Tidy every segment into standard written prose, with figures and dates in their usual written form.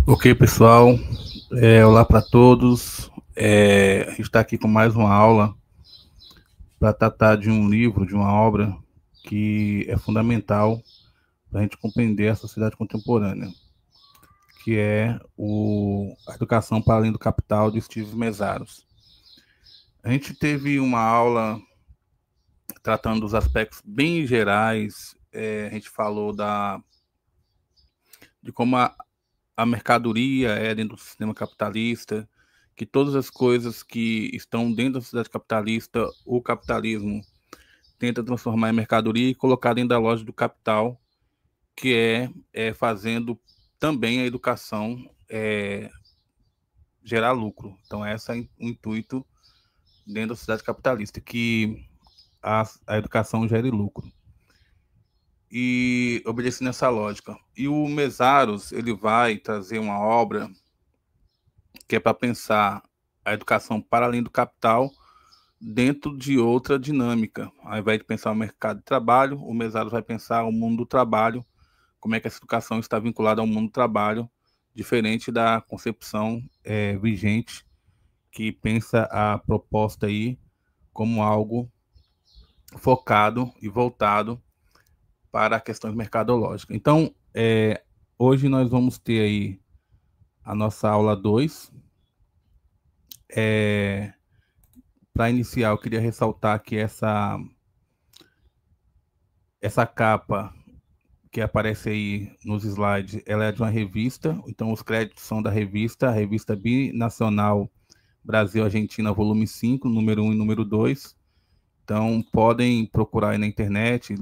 Ok, pessoal, olá para todos. A gente está aqui com mais uma aula para tratar de um livro, de uma obra que é fundamental para a gente compreender a sociedade contemporânea, que é A Educação para Além do Capital, de Steve Mesaros. A gente teve uma aula tratando dos aspectos bem gerais, a gente falou de como a mercadoria é dentro do sistema capitalista, que todas as coisas que estão dentro da sociedade capitalista, o capitalismo tenta transformar em mercadoria e colocar dentro da loja do capital, que é fazendo também a educação gerar lucro. Então, esse é o intuito dentro da sociedade capitalista, que a educação gere lucro. E obedecendo essa lógica. E o Mesaros, ele vai trazer uma obra que é para pensar a educação para além do capital dentro de outra dinâmica. Ao invés de pensar o mercado de trabalho, o Mesaros vai pensar o mundo do trabalho, como é que essa educação está vinculada ao mundo do trabalho, diferente da concepção vigente, que pensa a proposta aí como algo focado e voltado para questões mercadológicas. Então, hoje nós vamos ter aí a nossa aula 2. Para iniciar, eu queria ressaltar que essa capa que aparece aí nos slides, ela é de uma revista, então os créditos são da revista, a revista Binacional Brasil-Argentina, volume 5, número 1 e número 2. Então, podem procurar aí na internet,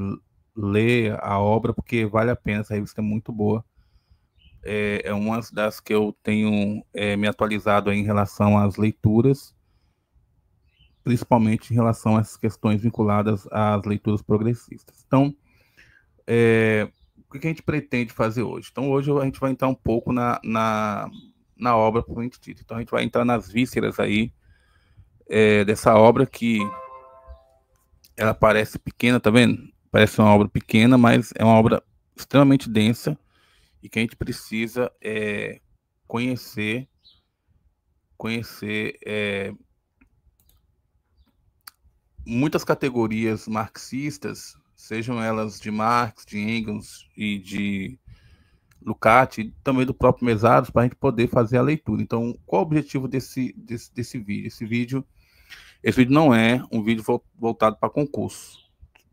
ler a obra, porque vale a pena, essa revista é muito boa. É uma das que eu tenho me atualizado aí em relação às leituras, principalmente em relação a essas questões vinculadas às leituras progressistas. Então, o que a gente pretende fazer hoje? Então, hoje a gente vai entrar um pouco na obra propriamente dita. Então, a gente vai entrar nas vísceras aí dessa obra, que ela parece pequena, tá vendo? Parece uma obra pequena, mas é uma obra extremamente densa e que a gente precisa conhecer muitas categorias marxistas, sejam elas de Marx, de Engels e de Lukács, e também do próprio Mesaros, para a gente poder fazer a leitura. Então, qual o objetivo desse vídeo? Esse vídeo não é um vídeo voltado para concurso.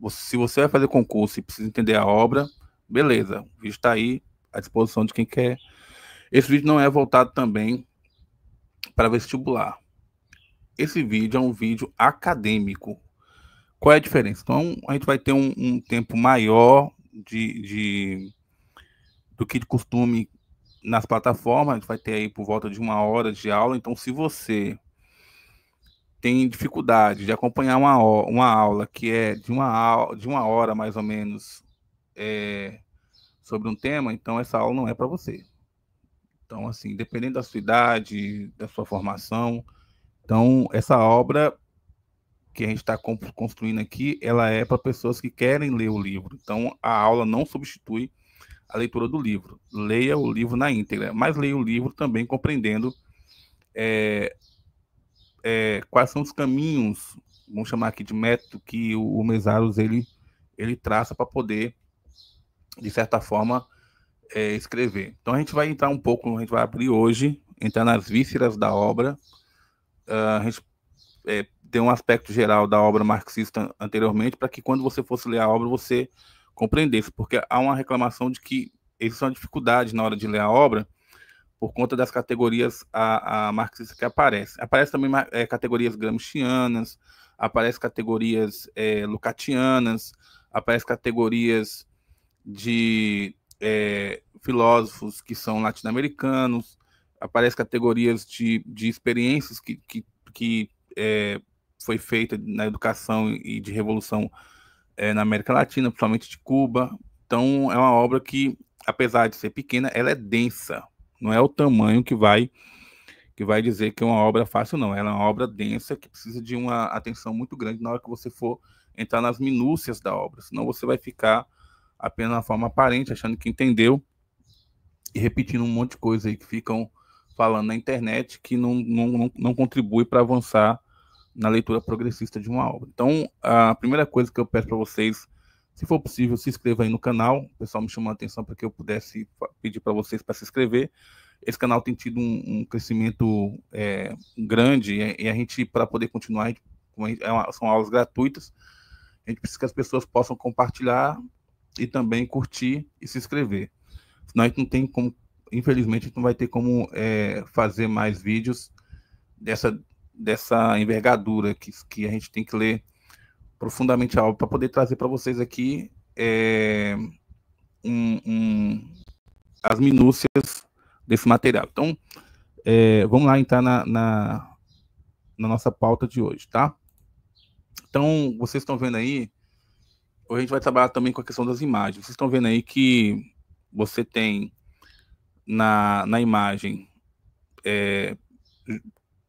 Se você vai fazer concurso e precisa entender a obra, beleza, o vídeo está aí à disposição de quem quer. Esse vídeo não é voltado também para vestibular. Esse vídeo é um vídeo acadêmico. Qual é a diferença? Então, a gente vai ter um tempo maior do que de costume nas plataformas. A gente vai ter aí por volta de 1 hora de aula. Então, se você tem dificuldade de acompanhar uma aula que é de uma hora mais ou menos sobre um tema, então essa aula não é para você. Então, assim, dependendo da sua idade, da sua formação, então essa obra que a gente está construindo aqui, ela é para pessoas que querem ler o livro. Então, a aula não substitui a leitura do livro. Leia o livro na íntegra, mas leia o livro também compreendendo quais são os caminhos, vamos chamar aqui de método, que o Mesaros ele traça para poder, de certa forma, escrever. Então, a gente vai entrar um pouco, a gente vai abrir hoje, entrar nas vísceras da obra. A gente tem um aspecto geral da obra marxista anteriormente, para que quando você fosse ler a obra, você compreendesse, porque há uma reclamação de que existe uma dificuldade na hora de ler a obra, por conta das categorias a marxistas que aparecem. Aparecem também categorias gramscianas, aparecem categorias lucatianas, aparecem categorias de filósofos que são latino-americanos, aparece categorias de experiências que foi feita na educação e de revolução na América Latina, principalmente de Cuba. Então, é uma obra que, apesar de ser pequena, ela é densa. Não é o tamanho que vai dizer que é uma obra fácil, não. Ela é uma obra densa que precisa de uma atenção muito grande na hora que você for entrar nas minúcias da obra. Senão você vai ficar apenas na forma aparente, achando que entendeu e repetindo um monte de coisa aí que ficam falando na internet que não contribui para avançar na leitura progressista de uma obra. Então, a primeira coisa que eu peço para vocês, se for possível, se inscreva aí no canal. O pessoal me chamou a atenção para que eu pudesse pedir para vocês para se inscrever. Esse canal tem tido um crescimento grande e a gente, para poder continuar, são aulas gratuitas, a gente precisa que as pessoas possam compartilhar e também curtir e se inscrever. Senão a gente não tem como, infelizmente, a gente não vai ter como fazer mais vídeos dessa envergadura que a gente tem que ler profundamente a obra para poder trazer para vocês aqui as minúcias desse material. Então, vamos lá entrar na nossa pauta de hoje, tá? Então, vocês estão vendo aí, hoje a gente vai trabalhar também com a questão das imagens. Vocês estão vendo aí que você tem na imagem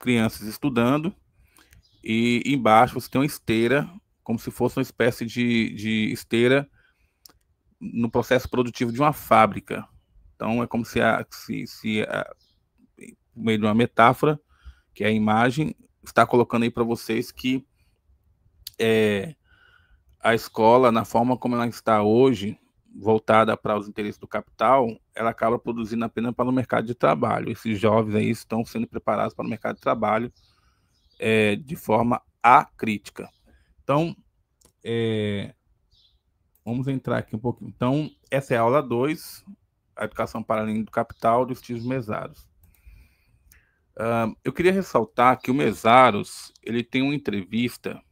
crianças estudando e embaixo você tem uma esteira, como se fosse uma espécie de esteira no processo produtivo de uma fábrica. Então, é como se por meio de uma metáfora, que é a imagem, está colocando aí para vocês que a escola, na forma como ela está hoje, voltada para os interesses do capital, ela acaba produzindo apenas para o mercado de trabalho. Esses jovens aí estão sendo preparados para o mercado de trabalho de forma acrítica. Então, vamos entrar aqui um pouquinho. Então, essa é a aula 2, a educação para além do capital, dos tios mesaros. Eu queria ressaltar que o Mesaros, ele tem uma entrevista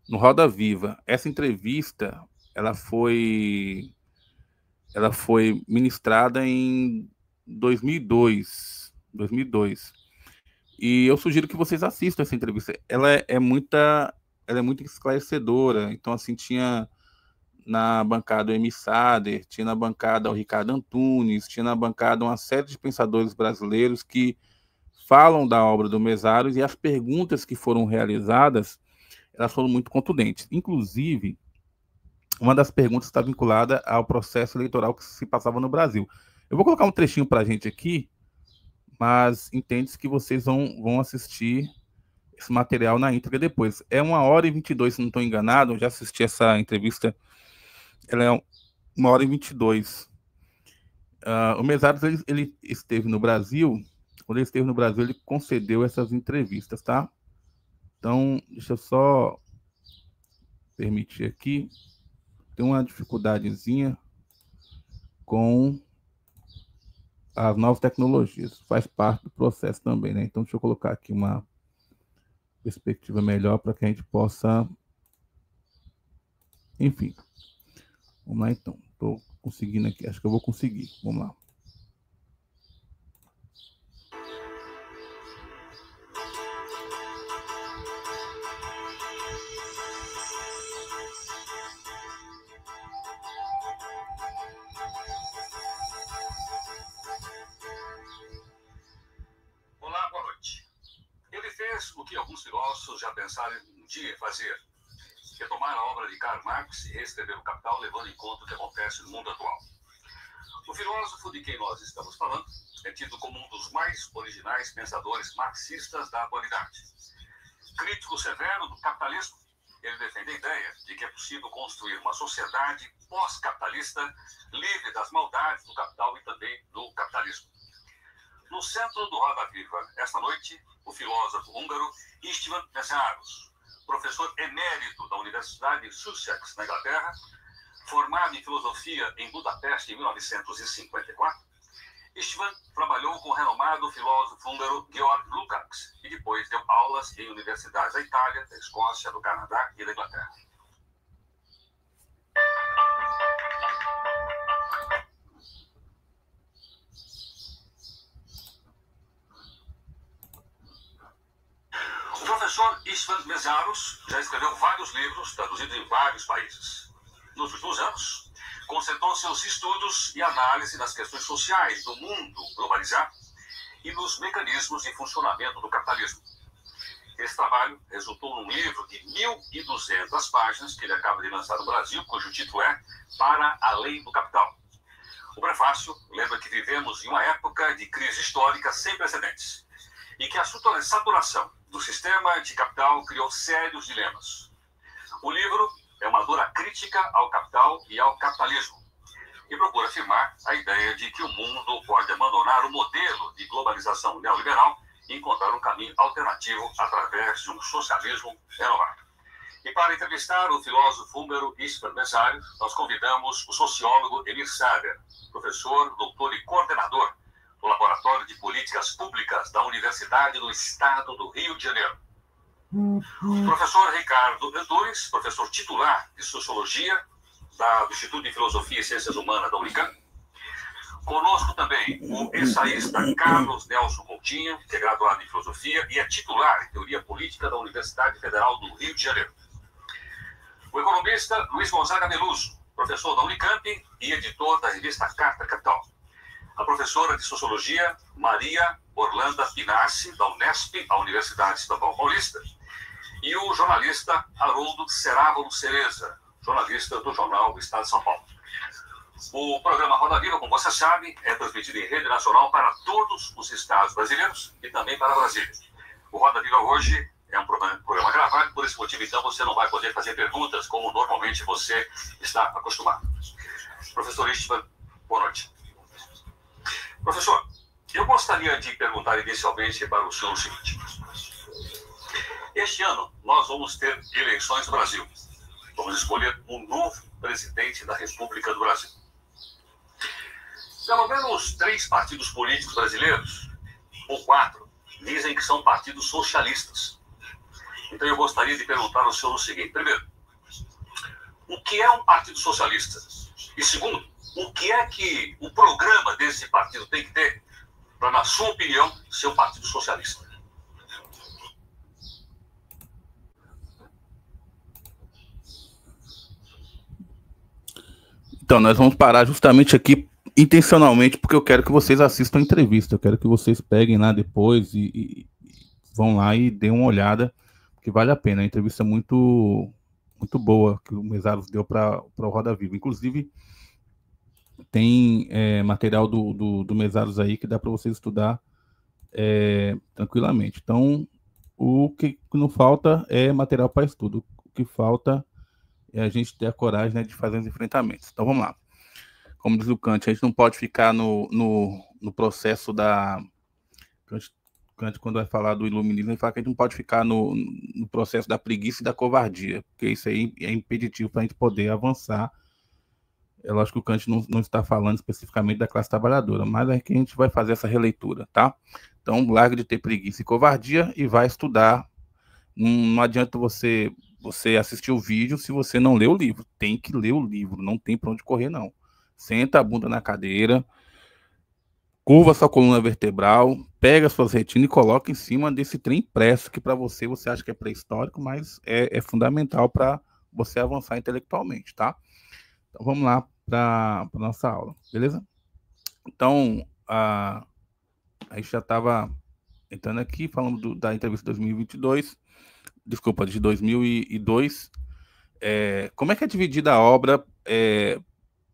no Roda Viva. Essa entrevista, ela foi ministrada em 2002. E eu sugiro que vocês assistam essa entrevista. Ela é muito esclarecedora. Então, assim, tinha na bancada o Emi Sader, tinha na bancada o Ricardo Antunes, tinha na bancada uma série de pensadores brasileiros que falam da obra do Mesaros, e as perguntas que foram realizadas, elas foram muito contundentes. Inclusive, uma das perguntas está vinculada ao processo eleitoral que se passava no Brasil. Eu vou colocar um trechinho para a gente aqui, mas entende-se que vocês vão assistir esse material na íntegra depois. É 1h22, se não estou enganado, eu já assisti essa entrevista, ela é 1h22. O Mesaros, ele esteve no Brasil. Quando ele esteve no Brasil, ele concedeu essas entrevistas, tá? Então, deixa eu só permitir aqui. Tem uma dificuldadezinha com as novas tecnologias. Faz parte do processo também, né? Então, deixa eu colocar aqui uma perspectiva melhor para que a gente possa... Enfim. Vamos lá, então. Estou conseguindo aqui. Acho que eu vou conseguir. Vamos lá. Olá, boa noite. Ele fez o que alguns filósofos já pensaram um dia em fazer: retomar a obra de Karl Marx e reescrever o Capital, levando em conta o que acontece no mundo atual. O filósofo de quem nós estamos falando é tido como um dos mais originais pensadores marxistas da atualidade. Crítico severo do capitalismo, ele defende a ideia de que é possível construir uma sociedade pós-capitalista, livre das maldades do capital e também do capitalismo. No centro do Roda Viva, esta noite, o filósofo húngaro István Mészáros, professor emérito da Universidade de Sussex, na Inglaterra, formado em filosofia em Budapeste em 1954, István trabalhou com o renomado filósofo húngaro Georg Lukács e depois deu aulas em universidades da Itália, da Escócia, do Canadá e da Inglaterra. professor Istvan Meszaros já escreveu vários livros traduzidos em vários países. Nos últimos anos, concentrou seus estudos e análise nas questões sociais do mundo globalizado e nos mecanismos de funcionamento do capitalismo. Esse trabalho resultou num livro de 1.200 páginas que ele acaba de lançar no Brasil, cujo título é Para Além do Capital. O prefácio lembra que vivemos em uma época de crise histórica sem precedentes e que a saturação do sistema de capital criou sérios dilemas. O livro é uma dura crítica ao capital e ao capitalismo e procura afirmar a ideia de que o mundo pode abandonar o modelo de globalização neoliberal e encontrar um caminho alternativo através de um socialismo renovado. E para entrevistar o filósofo húngaro Istvan Meszaros, nós convidamos o sociólogo Emir Sader, professor, doutor e coordenador do Laboratório de Políticas Públicas da Universidade do Estado do Rio de Janeiro. O professor Ricardo Antunes, professor titular de Sociologia do Instituto de Filosofia e Ciências Humanas da Unicamp. Conosco também o ensaísta Carlos Nelson Coutinho, que é graduado em Filosofia e é titular em Teoria Política da Universidade Federal do Rio de Janeiro. O economista Luiz Gonzaga Meluso, professor da Unicamp e editor da revista Carta Capital. A professora de Sociologia Maria Orlanda Pinassi, da Unesp, a Universidade Estadual Paulista. E o jornalista Haroldo Cerávulo Cereza, jornalista do jornal Estado de São Paulo. O programa Roda Viva, como você sabe, é transmitido em rede nacional para todos os estados brasileiros e também para Brasília. O Roda Viva hoje é um programa gravado, por esse motivo, então, você não vai poder fazer perguntas como normalmente você está acostumado. Professor Istvan, boa noite. Professor, eu gostaria de perguntar inicialmente para o senhor o seguinte. Este ano, nós vamos ter eleições no Brasil. Vamos escolher um novo presidente da República do Brasil. Pelo menos 3 partidos políticos brasileiros, ou 4, dizem que são partidos socialistas. Então eu gostaria de perguntar ao senhor o seguinte. Primeiro, o que é um partido socialista? E segundo, o que é que o programa desse partido tem que ter para, na sua opinião, ser um partido socialista? Então, nós vamos parar justamente aqui intencionalmente porque eu quero que vocês assistam a entrevista. Eu quero que vocês peguem lá depois e vão lá e dêem uma olhada, que vale a pena. A entrevista muito boa que o Meszaros deu para o Roda Viva. Inclusive, tem material do Meszaros aí que dá para vocês estudar tranquilamente. Então, o que não falta é material para estudo. O que falta é a gente ter a coragem, né, de fazer os enfrentamentos. Então, vamos lá. Como diz o Kant, a gente não pode ficar no processo da... Kant, quando vai falar do iluminismo, ele fala que a gente não pode ficar no processo da preguiça e da covardia, porque isso aí é impeditivo para a gente poder avançar. É lógico que o Kant não está falando especificamente da classe trabalhadora, mas é que a gente vai fazer essa releitura, tá? Então, larga de ter preguiça e covardia e vai estudar. Não adianta você assistir o vídeo se você não lê o livro. Tem que ler o livro, não tem para onde correr, não. Senta a bunda na cadeira, curva sua coluna vertebral, pega suas retinas e coloca em cima desse trem impresso que para você acha que é pré-histórico, mas é fundamental para você avançar intelectualmente, tá? Então vamos lá para a nossa aula, beleza? Então, a gente já estava entrando aqui, falando da entrevista de 2022, desculpa, de 2002. Como é que é dividida a obra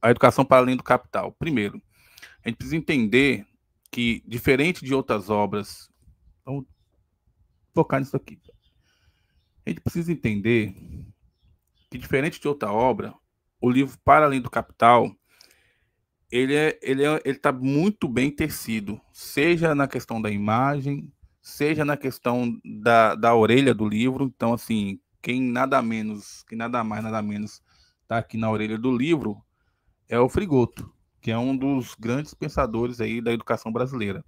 A Educação para Além do Capital? Primeiro, a gente precisa entender que, diferente de outras obras, vamos focar nisso aqui. A gente precisa entender que, diferente de outra obra, o livro Para Além do Capital, ele está muito bem tecido, seja na questão da imagem, seja na questão da orelha do livro. Então, assim, quem nada mais, nada menos está aqui na orelha do livro é o Frigoto, que é um dos grandes pensadores aí da educação brasileira.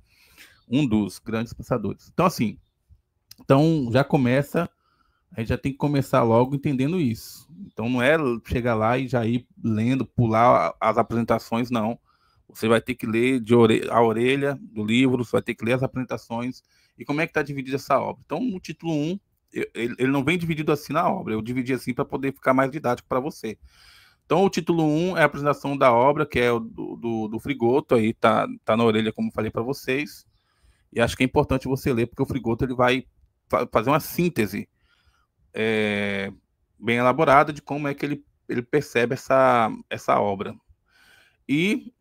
Um dos grandes pensadores. Então, assim, já começa, a gente já tem que começar logo entendendo isso. Então, não é chegar lá e já ir lendo, pular as apresentações, não. Você vai ter que ler a orelha do livro, você vai ter que ler as apresentações. E como é que está dividida essa obra? Então, no título 1, ele não vem dividido assim na obra, eu dividi assim para poder ficar mais didático para você. Então, o título 1 é a apresentação da obra, que é o do Frigoto, aí tá na orelha, como falei para vocês, e acho que é importante você ler, porque o Frigoto ele vai fazer uma síntese bem elaborada de como é que ele percebe essa obra. E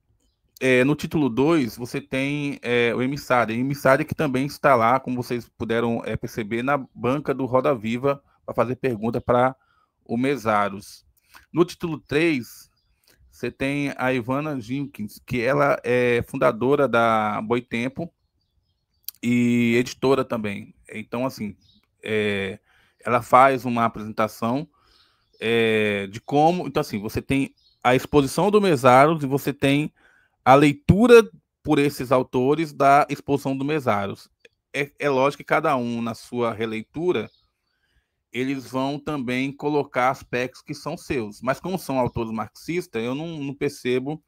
no título 2, você tem o emissário que também está lá, como vocês puderam perceber, na banca do Roda Viva, para fazer pergunta para o Mesaros. No título 3, você tem a Ivana Jenkins, que ela é fundadora da Boitempo e editora também. Então, assim, ela faz uma apresentação de como... Então, assim, você tem a exposição do Mesaros e você tem a leitura por esses autores da exposição do Mesaros. É lógico que cada um, na sua releitura, eles vão também colocar aspectos que são seus. Mas como são autores marxistas, eu não percebo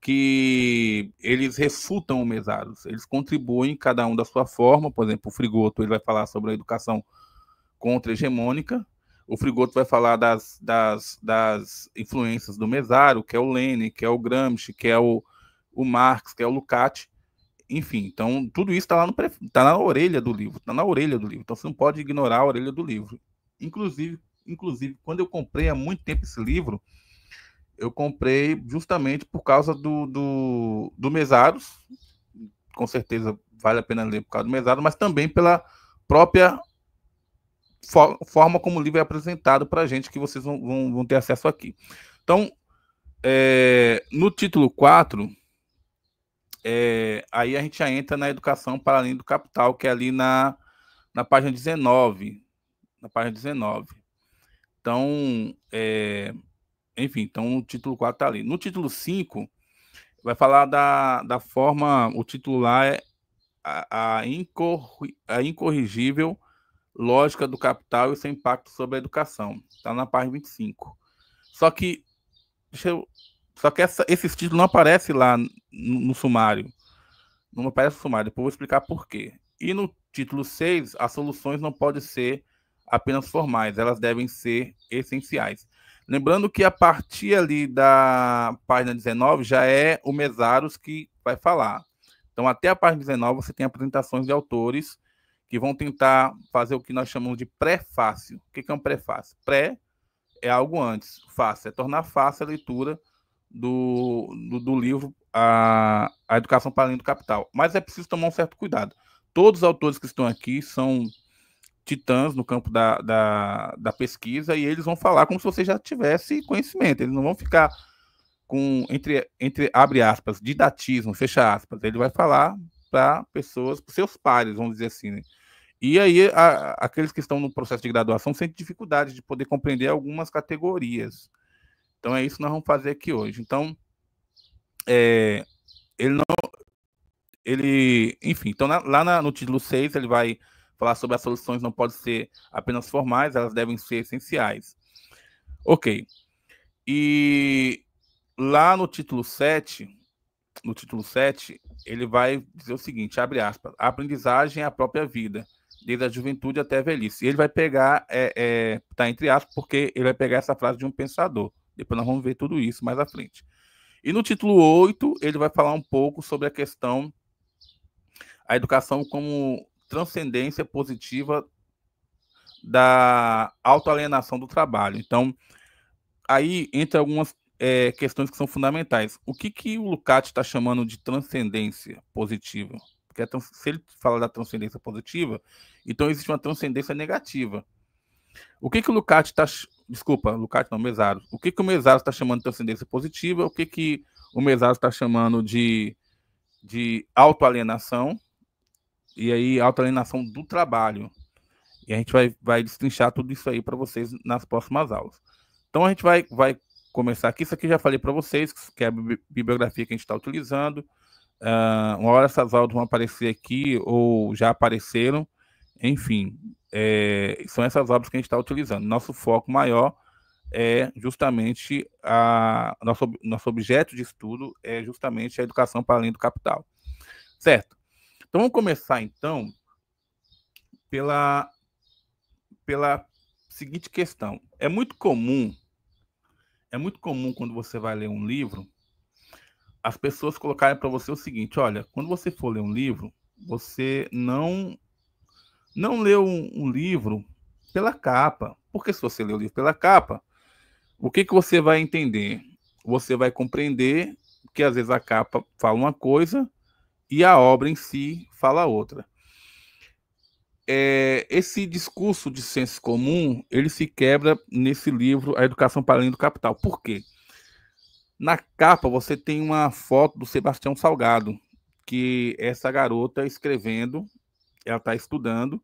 que eles refutam o Mesaros. Eles contribuem, cada um da sua forma. Por exemplo, o Frigoto ele vai falar sobre a educação contra-hegemônica. O Frigoto vai falar das influências do Mesaro, que é o Lenin, que é o Gramsci, que é o Marx, que é o Lukács. Enfim, então tudo isso está na orelha do livro, está na orelha do livro. Então você não pode ignorar a orelha do livro. Inclusive, quando eu comprei há muito tempo esse livro, eu comprei justamente por causa do Mesaros. Com certeza vale a pena ler por causa do Mesaros, mas também pela própria forma como o livro é apresentado para a gente, que vocês vão ter acesso aqui. Então, no título 4, aí a gente já entra na educação para além do capital, que é ali na página 19. Na página 19. Então, enfim, então o título 4 está ali. No título 5, vai falar da forma, o título lá é a incorrigível lógica do capital e seu impacto sobre a educação. Está na página 25. Só que esses títulos não aparecem lá no sumário. Não aparece no sumário, depois eu vou explicar por quê. E no título 6, as soluções não podem ser apenas formais, elas devem ser essenciais. Lembrando que a partir ali da página 19 já é o Mesaros que vai falar. Então, até a página 19, você tem apresentações de autores que vão tentar fazer o que nós chamamos de pré-fácil. O que é um pré-fácil? Pré é algo antes, fácil, é tornar fácil a leitura do livro a Educação para além do Capital. Mas é preciso tomar um certo cuidado. Todos os autores que estão aqui são titãs no campo da pesquisa e eles vão falar como se você já tivesse conhecimento. Eles não vão ficar com, entre abre aspas, didatismo, fecha aspas. Ele vai falar para pessoas, para seus pares, vamos dizer assim, né? E aí, aqueles que estão no processo de graduação sentem dificuldade de poder compreender algumas categorias. Então, é isso que nós vamos fazer aqui hoje. Então, enfim, então lá no título 6, ele vai falar sobre as soluções não podem ser apenas formais, elas devem ser essenciais. Ok. E lá no título 7, ele vai dizer o seguinte, abre aspas, a aprendizagem é a própria vida, desde a juventude até a velhice. E ele vai pegar, tá entre aspas, porque ele vai pegar essa frase de um pensador. Depois nós vamos ver tudo isso mais à frente. E no título 8, ele vai falar um pouco sobre a questão, a educação como transcendência positiva da autoalienação do trabalho. Então, aí entra algumas questões que são fundamentais. O que o Lukács está chamando de transcendência positiva? Porque se ele fala da transcendência positiva, então existe uma transcendência negativa. O que o Lukács está... Desculpa, Lukács não, Mesaros. O que o Mesaros está chamando de transcendência positiva? O que o Mesaros está chamando de autoalienação? E aí, autoalienação do trabalho. E a gente vai destrinchar tudo isso aí para vocês nas próximas aulas. Então, a gente vai começar aqui. Isso aqui já falei para vocês, que é a bibliografia que a gente está utilizando. Uma hora essas aulas vão aparecer aqui, ou já apareceram. Enfim, são essas obras que a gente está utilizando. Nosso foco maior é justamente nosso objeto de estudo é justamente a educação para além do capital. Certo? Então, vamos começar, então, pela seguinte questão. É muito comum quando você vai ler um livro, as pessoas colocarem para você o seguinte: olha, quando você for ler um livro, você não lê um livro pela capa. Porque se você lê o livro pela capa, o que você vai entender? Você vai compreender que às vezes a capa fala uma coisa e a obra em si fala outra. Esse discurso de senso comum, ele se quebra nesse livro, A Educação para Além do Capital. Por quê? Na capa você tem uma foto do Sebastião Salgado, que é essa garota escrevendo, ela está estudando,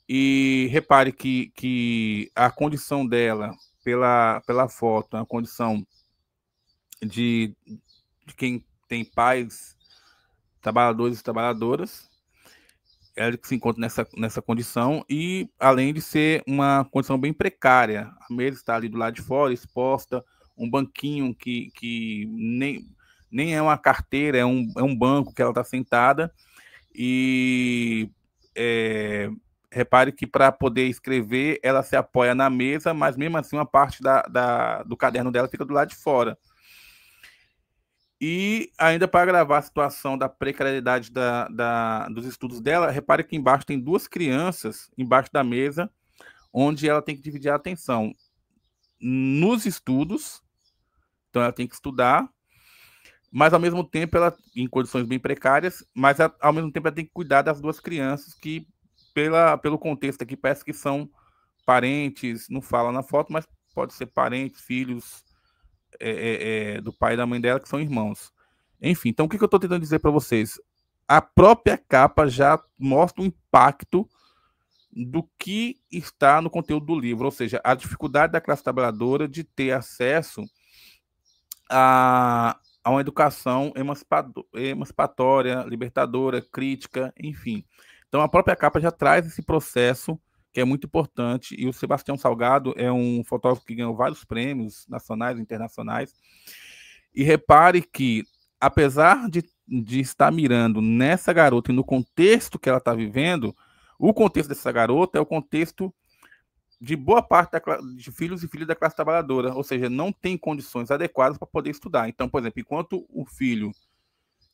e repare que a condição dela, pela foto, é uma condição de quem tem pais, trabalhadores e trabalhadoras, ela se encontra nessa condição, e além de ser uma condição bem precária, a mesa está ali do lado de fora, exposta, um banquinho que nem é uma carteira, é um banco que ela está sentada, e repare que para poder escrever, ela se apoia na mesa, mas mesmo assim uma parte do caderno dela fica do lado de fora. E ainda para gravar a situação da precariedade dos estudos dela, repare que embaixo tem duas crianças, embaixo da mesa, onde ela tem que dividir a atenção nos estudos, então ela tem que estudar, mas ao mesmo tempo ela, em condições bem precárias, mas ao mesmo tempo ela tem que cuidar das duas crianças, que pelo contexto aqui parece que são parentes, não fala na foto, mas pode ser parentes, filhos, do pai e da mãe dela, que são irmãos. Enfim, então o que eu estou tentando dizer para vocês? A própria capa já mostra o impacto do que está no conteúdo do livro, ou seja, a dificuldade da classe trabalhadora de ter acesso a uma educação emancipatória, libertadora, crítica, enfim. Então a própria capa já traz esse processo que é muito importante, e o Sebastião Salgado é um fotógrafo que ganhou vários prêmios nacionais e internacionais, e repare que, apesar de estar mirando nessa garota e no contexto que ela está vivendo, o contexto dessa garota é o contexto de boa parte de filhos e filhas da classe trabalhadora, ou seja, não tem condições adequadas para poder estudar. Então, por exemplo, enquanto o filho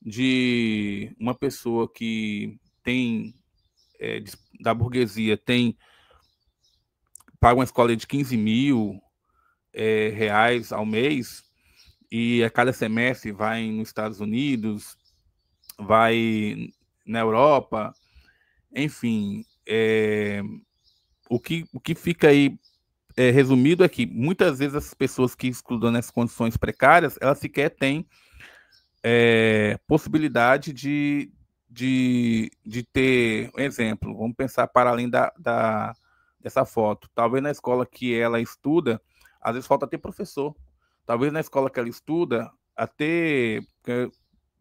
de uma pessoa que tem da burguesia paga uma escola de 15 mil reais ao mês, e a cada semestre vai nos Estados Unidos, vai na Europa, enfim, o que fica aí resumido é que muitas vezes as pessoas que estudam nessas condições precárias, elas sequer têm possibilidade de ter um exemplo. Vamos pensar para além dessa foto. Talvez na escola que ela estuda, às vezes falta ter professor. Talvez na escola que ela estuda, até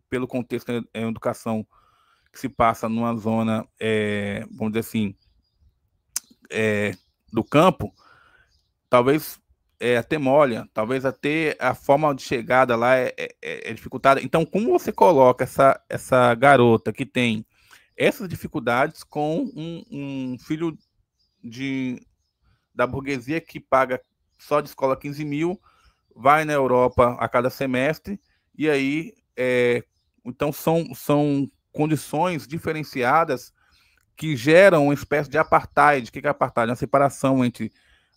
pelo contexto da educação que se passa numa zona, vamos dizer assim, do campo, talvez até molha, talvez até a forma de chegada lá é dificultada. Então, como você coloca essa garota que tem essas dificuldades com um filho da burguesia que paga só de escola 15 mil, vai na Europa a cada semestre, e aí, então são condições diferenciadas que geram uma espécie de apartheid. O que é apartheid? Uma separação entre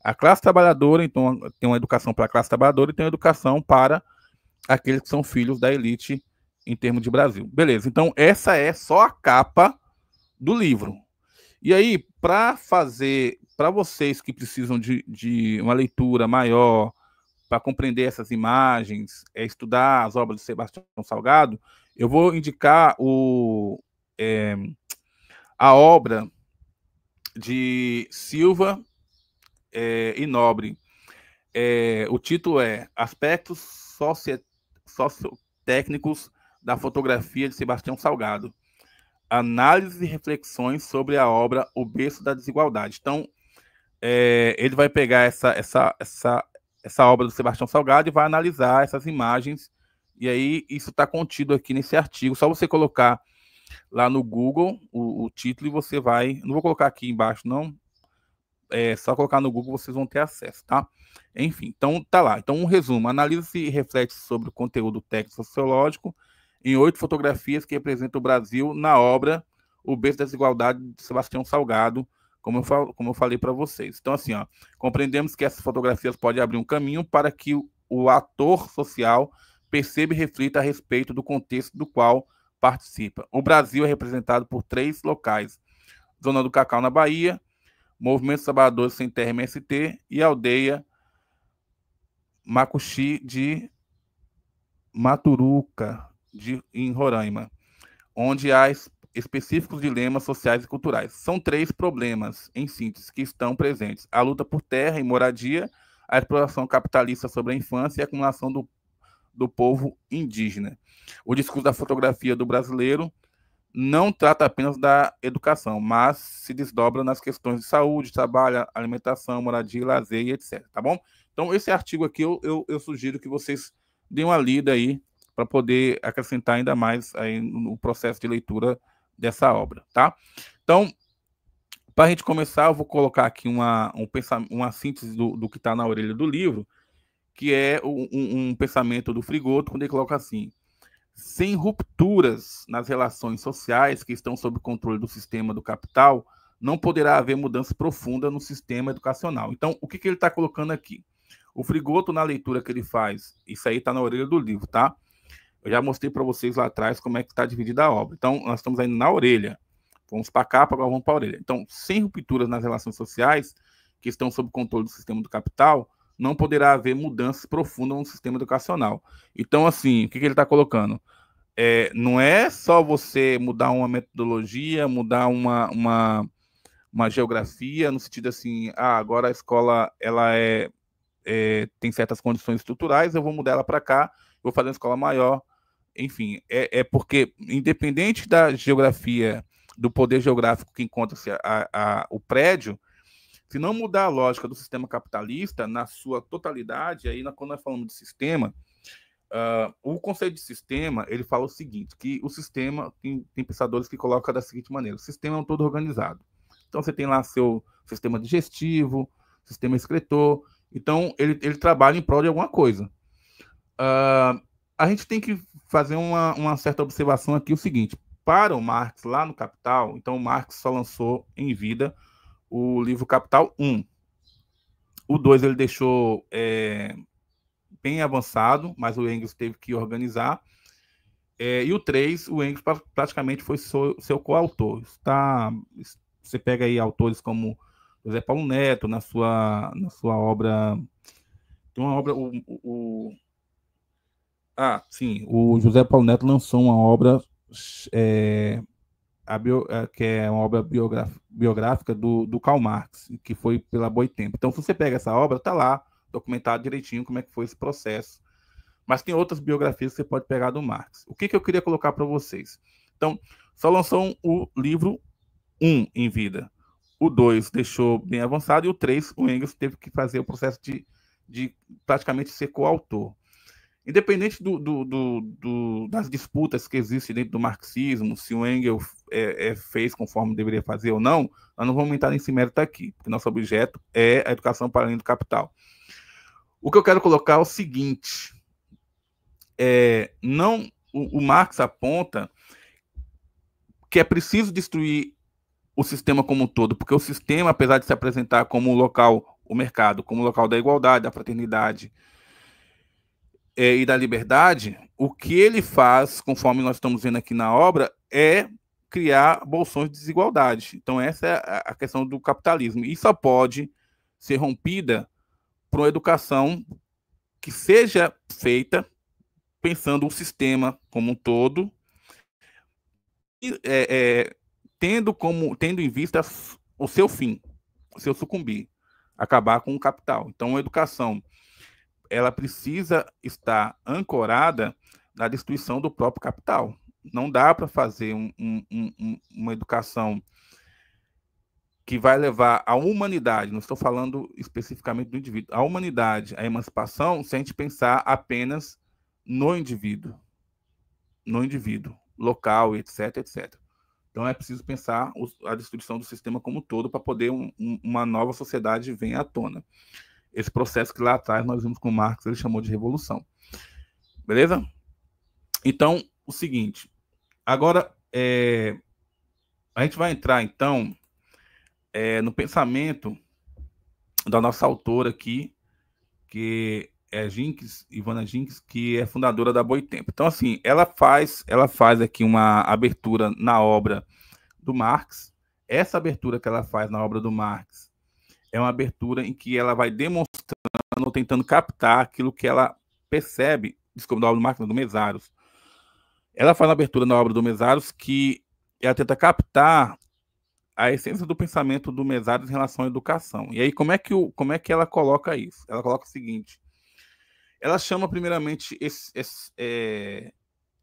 a classe trabalhadora, então tem uma educação para a classe trabalhadora e tem uma educação para aqueles que são filhos da elite em termos de Brasil. Beleza, então essa é só a capa do livro. E aí, para vocês que precisam de uma leitura maior, para compreender essas imagens, estudar as obras de Sebastião Salgado, eu vou indicar a obra de Silva e Nobre. O título é Aspectos Sociotécnicos da Fotografia de Sebastião Salgado. Análise e reflexões sobre a obra O Berço da Desigualdade. Então, ele vai pegar essa obra do Sebastião Salgado e vai analisar essas imagens, e aí isso está contido aqui nesse artigo. Só você colocar lá no Google o título e você vai... Não vou colocar aqui embaixo, não, só colocar no Google, vocês vão ter acesso, tá? Enfim, então tá lá. Então, um resumo. Analisa-se e reflete sobre o conteúdo técnico sociológico em 8 fotografias que representam o Brasil na obra O Berço da Desigualdade, de Sebastião Salgado, como eu falei para vocês. Então, assim, ó, compreendemos que essas fotografias podem abrir um caminho para que o ator social perceba e reflita a respeito do contexto do qual participa. O Brasil é representado por 3 locais: Zona do Cacau, na Bahia, Movimento Trabalhadores Sem Terra, MST, e Aldeia Macuxi de Maturuca, em Roraima, onde há específicos dilemas sociais e culturais. São 3 problemas, em síntese, que estão presentes: a luta por terra e moradia, a exploração capitalista sobre a infância e a acumulação do povo indígena. O discurso da fotografia do brasileiro não trata apenas da educação, mas se desdobra nas questões de saúde, trabalho, alimentação, moradia, lazer e etc. Tá bom? Então, esse artigo aqui eu sugiro que vocês deem uma lida aí para poder acrescentar ainda mais aí no processo de leitura dessa obra, tá? Então, para a gente começar, eu vou colocar aqui uma síntese do que está na orelha do livro, que é um pensamento do Frigoto, quando ele coloca assim: sem rupturas nas relações sociais que estão sob controle do sistema do capital, não poderá haver mudança profunda no sistema educacional. Então, o que ele está colocando aqui? O Frigoto, na leitura que ele faz, isso aí está na orelha do livro, tá? Eu já mostrei para vocês lá atrás como é que está dividida a obra. Então, nós estamos indo na orelha. Vamos para cá, agora vamos para a orelha. Então, sem rupturas nas relações sociais que estão sob controle do sistema do capital, não poderá haver mudanças profundas no sistema educacional. Então, assim, o que ele está colocando? Não é só você mudar uma metodologia, mudar uma geografia, no sentido assim, agora a escola ela tem certas condições estruturais, eu vou mudar ela para cá, vou fazer uma escola maior. Enfim, porque, independente da geografia, do poder geográfico que encontra-se o prédio, se não mudar a lógica do sistema capitalista na sua totalidade, aí quando nós falamos de sistema, o conceito de sistema, ele fala o seguinte, que o sistema, tem pensadores que colocam da seguinte maneira: o sistema é um todo organizado. Então, você tem lá seu sistema digestivo, sistema excretor, então ele trabalha em prol de alguma coisa. A gente tem que fazer uma certa observação aqui, o seguinte: para o Marx, lá no Capital, então o Marx só lançou em vida o livro Capital 1. O 2 ele deixou bem avançado, mas o Engels teve que organizar. E o 3, o Engels praticamente foi seu coautor. Você pega aí autores como José Paulo Neto, na sua obra. Tem uma obra. Sim, o José Paulo Neto lançou uma obra que é uma obra biográfica do Karl Marx, que foi pela Boitempo. Então, se você pega essa obra, está lá documentado direitinho como é que foi esse processo. Mas tem outras biografias que você pode pegar do Marx. O que eu queria colocar para vocês? Então, só lançou o livro 1 em vida. O 2 deixou bem avançado, e o 3, o Engels teve que fazer o processo de praticamente ser coautor. Independente das disputas que existem dentro do marxismo, se o Engels fez conforme deveria fazer ou não, nós não vamos entrar nesse mérito aqui, porque nosso objeto é a educação para além do capital. O que eu quero colocar é o seguinte: o Marx aponta que é preciso destruir o sistema como um todo, porque o sistema, apesar de se apresentar como o mercado, como local da igualdade, da fraternidade e da liberdade, o que ele faz, conforme nós estamos vendo aqui na obra, é criar bolsões de desigualdade. Então, essa é a questão do capitalismo. E só pode ser rompida por uma educação que seja feita pensando o sistema como um todo, tendo em vista o seu fim, o seu sucumbir, acabar com o capital. Então, a educação ela precisa estar ancorada na destruição do próprio capital. Não dá para fazer uma educação que vai levar a humanidade, não estou falando especificamente do indivíduo, a humanidade, a emancipação, se a gente pensar apenas no indivíduo local, etc, etc. Então é preciso pensar a destruição do sistema como um todo para poder uma nova sociedade venha à tona. Esse processo que lá atrás nós vimos com Marx, ele chamou de revolução. Beleza? Então, o seguinte, agora a gente vai entrar então no pensamento da nossa autora aqui, que é Ivana Jenkins, que é fundadora da Boitempo. Então, assim, ela faz aqui uma abertura na obra do Marx. Essa abertura que ela faz na obra do Marx é uma abertura em que ela vai demonstrando, tentando captar aquilo que ela percebe, desculpa, da obra do Marx, do Mesaros. Ela faz uma abertura na obra do Mesaros que ela tenta captar a essência do pensamento do Mesaros em relação à educação. E aí, como é que ela coloca isso? Ela coloca o seguinte: ela chama primeiramente esse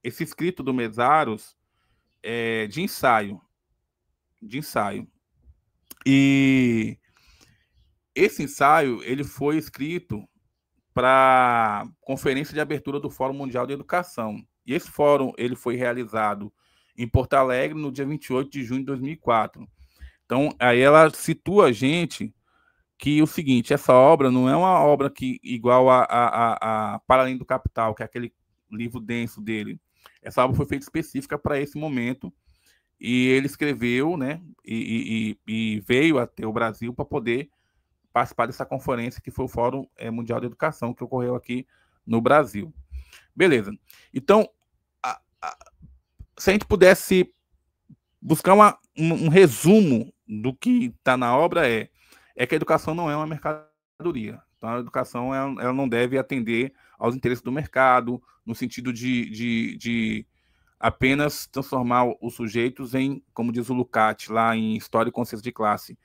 escrito do Mesaros de ensaio. E esse ensaio ele foi escrito para a conferência de abertura do Fórum Mundial de Educação. E esse fórum ele foi realizado em Porto Alegre no dia 28 de junho de 2004. Então, aí ela situa a gente que o seguinte, essa obra não é uma obra que igual a Para Além do Capital, que é aquele livro denso dele. Essa obra foi feita específica para esse momento e ele escreveu, né, e veio até o Brasil para poder participar dessa conferência que foi o Fórum Mundial de Educação que ocorreu aqui no Brasil. Beleza. Então, se a gente pudesse buscar um resumo do que está na obra é que a educação não é uma mercadoria. Então, a educação ela não deve atender aos interesses do mercado, no sentido de apenas transformar os sujeitos em, como diz o Lukács, lá em História e Consciência de Classe,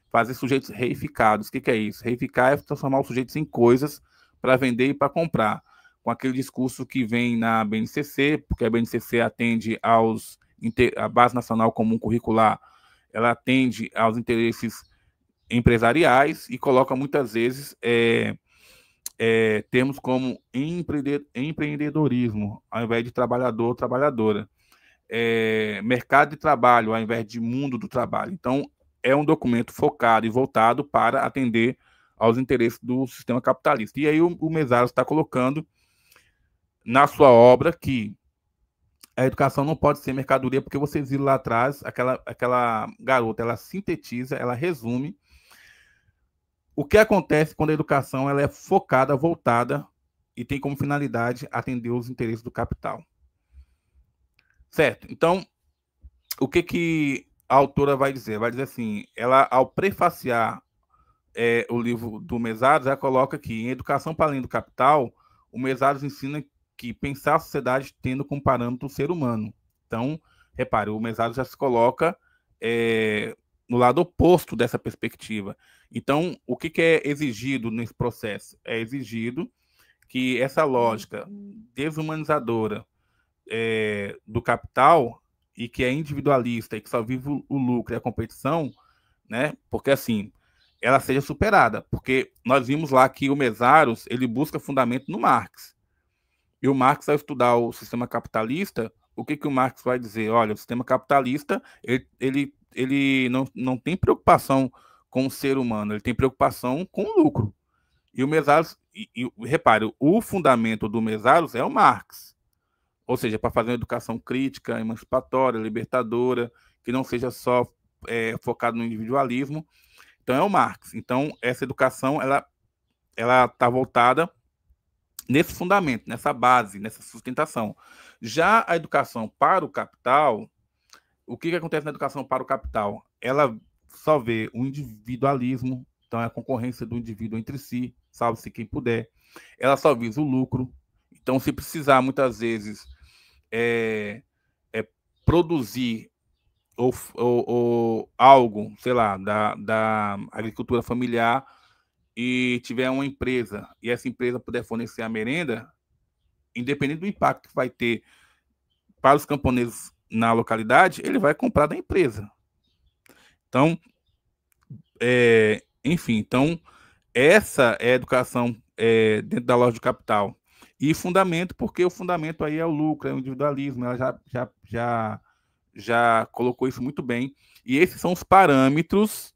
fazer sujeitos reificados. O que é isso? Reificar é transformar os sujeitos em coisas para vender e para comprar, com aquele discurso que vem na BNCC, porque a BNCC atende a Base Nacional Comum Curricular, ela atende aos interesses empresariais e coloca muitas vezes termos como empreendedorismo, ao invés de trabalhador, trabalhadora, mercado de trabalho, ao invés de mundo do trabalho. Então, é um documento focado e voltado para atender aos interesses do sistema capitalista. E aí o Mesaros está colocando na sua obra que a educação não pode ser mercadoria, porque vocês viram lá atrás, aquela garota, ela sintetiza, ela resume o que acontece quando a educação ela é focada, voltada e tem como finalidade atender os interesses do capital. Certo? Então, o que a autora vai dizer? Vai dizer assim, ela, ao prefaciar o livro do Mesaros, ela coloca que em Educação para Além do Capital, o Mesaros ensina que pensar a sociedade tendo como parâmetro o ser humano. Então, repare, o Mesaros já se coloca no lado oposto dessa perspectiva. Então, o que é exigido nesse processo? É exigido que essa lógica desumanizadora do capital e que é individualista e que só vive o lucro e a competição, né? Porque assim, ela seja superada. Porque nós vimos lá que o Mesaros ele busca fundamento no Marx. E o Marx, ao estudar o sistema capitalista, o que o Marx vai dizer? Olha, o sistema capitalista ele não tem preocupação com o ser humano, ele tem preocupação com o lucro. E o Mesaros, repare, o fundamento do Mesaros é o Marx. Ou seja, para fazer uma educação crítica, emancipatória, libertadora, que não seja só focado no individualismo. Então, é o Marx. Então, essa educação, ela está voltada nesse fundamento, nessa base, nessa sustentação. Já a educação para o capital, o que acontece na educação para o capital? Ela só vê o individualismo, então é a concorrência do indivíduo entre si, salve-se quem puder. Ela só visa o lucro. Então, se precisar, muitas vezes, produzir ou algo, sei lá, da agricultura familiar e tiver uma empresa e essa empresa puder fornecer a merenda, independente do impacto que vai ter para os camponeses na localidade, ele vai comprar da empresa. Então, enfim, então essa é a educação dentro da lógica do capital. E fundamento, porque o fundamento aí é o lucro, é o individualismo, ela já colocou isso muito bem. E esses são os parâmetros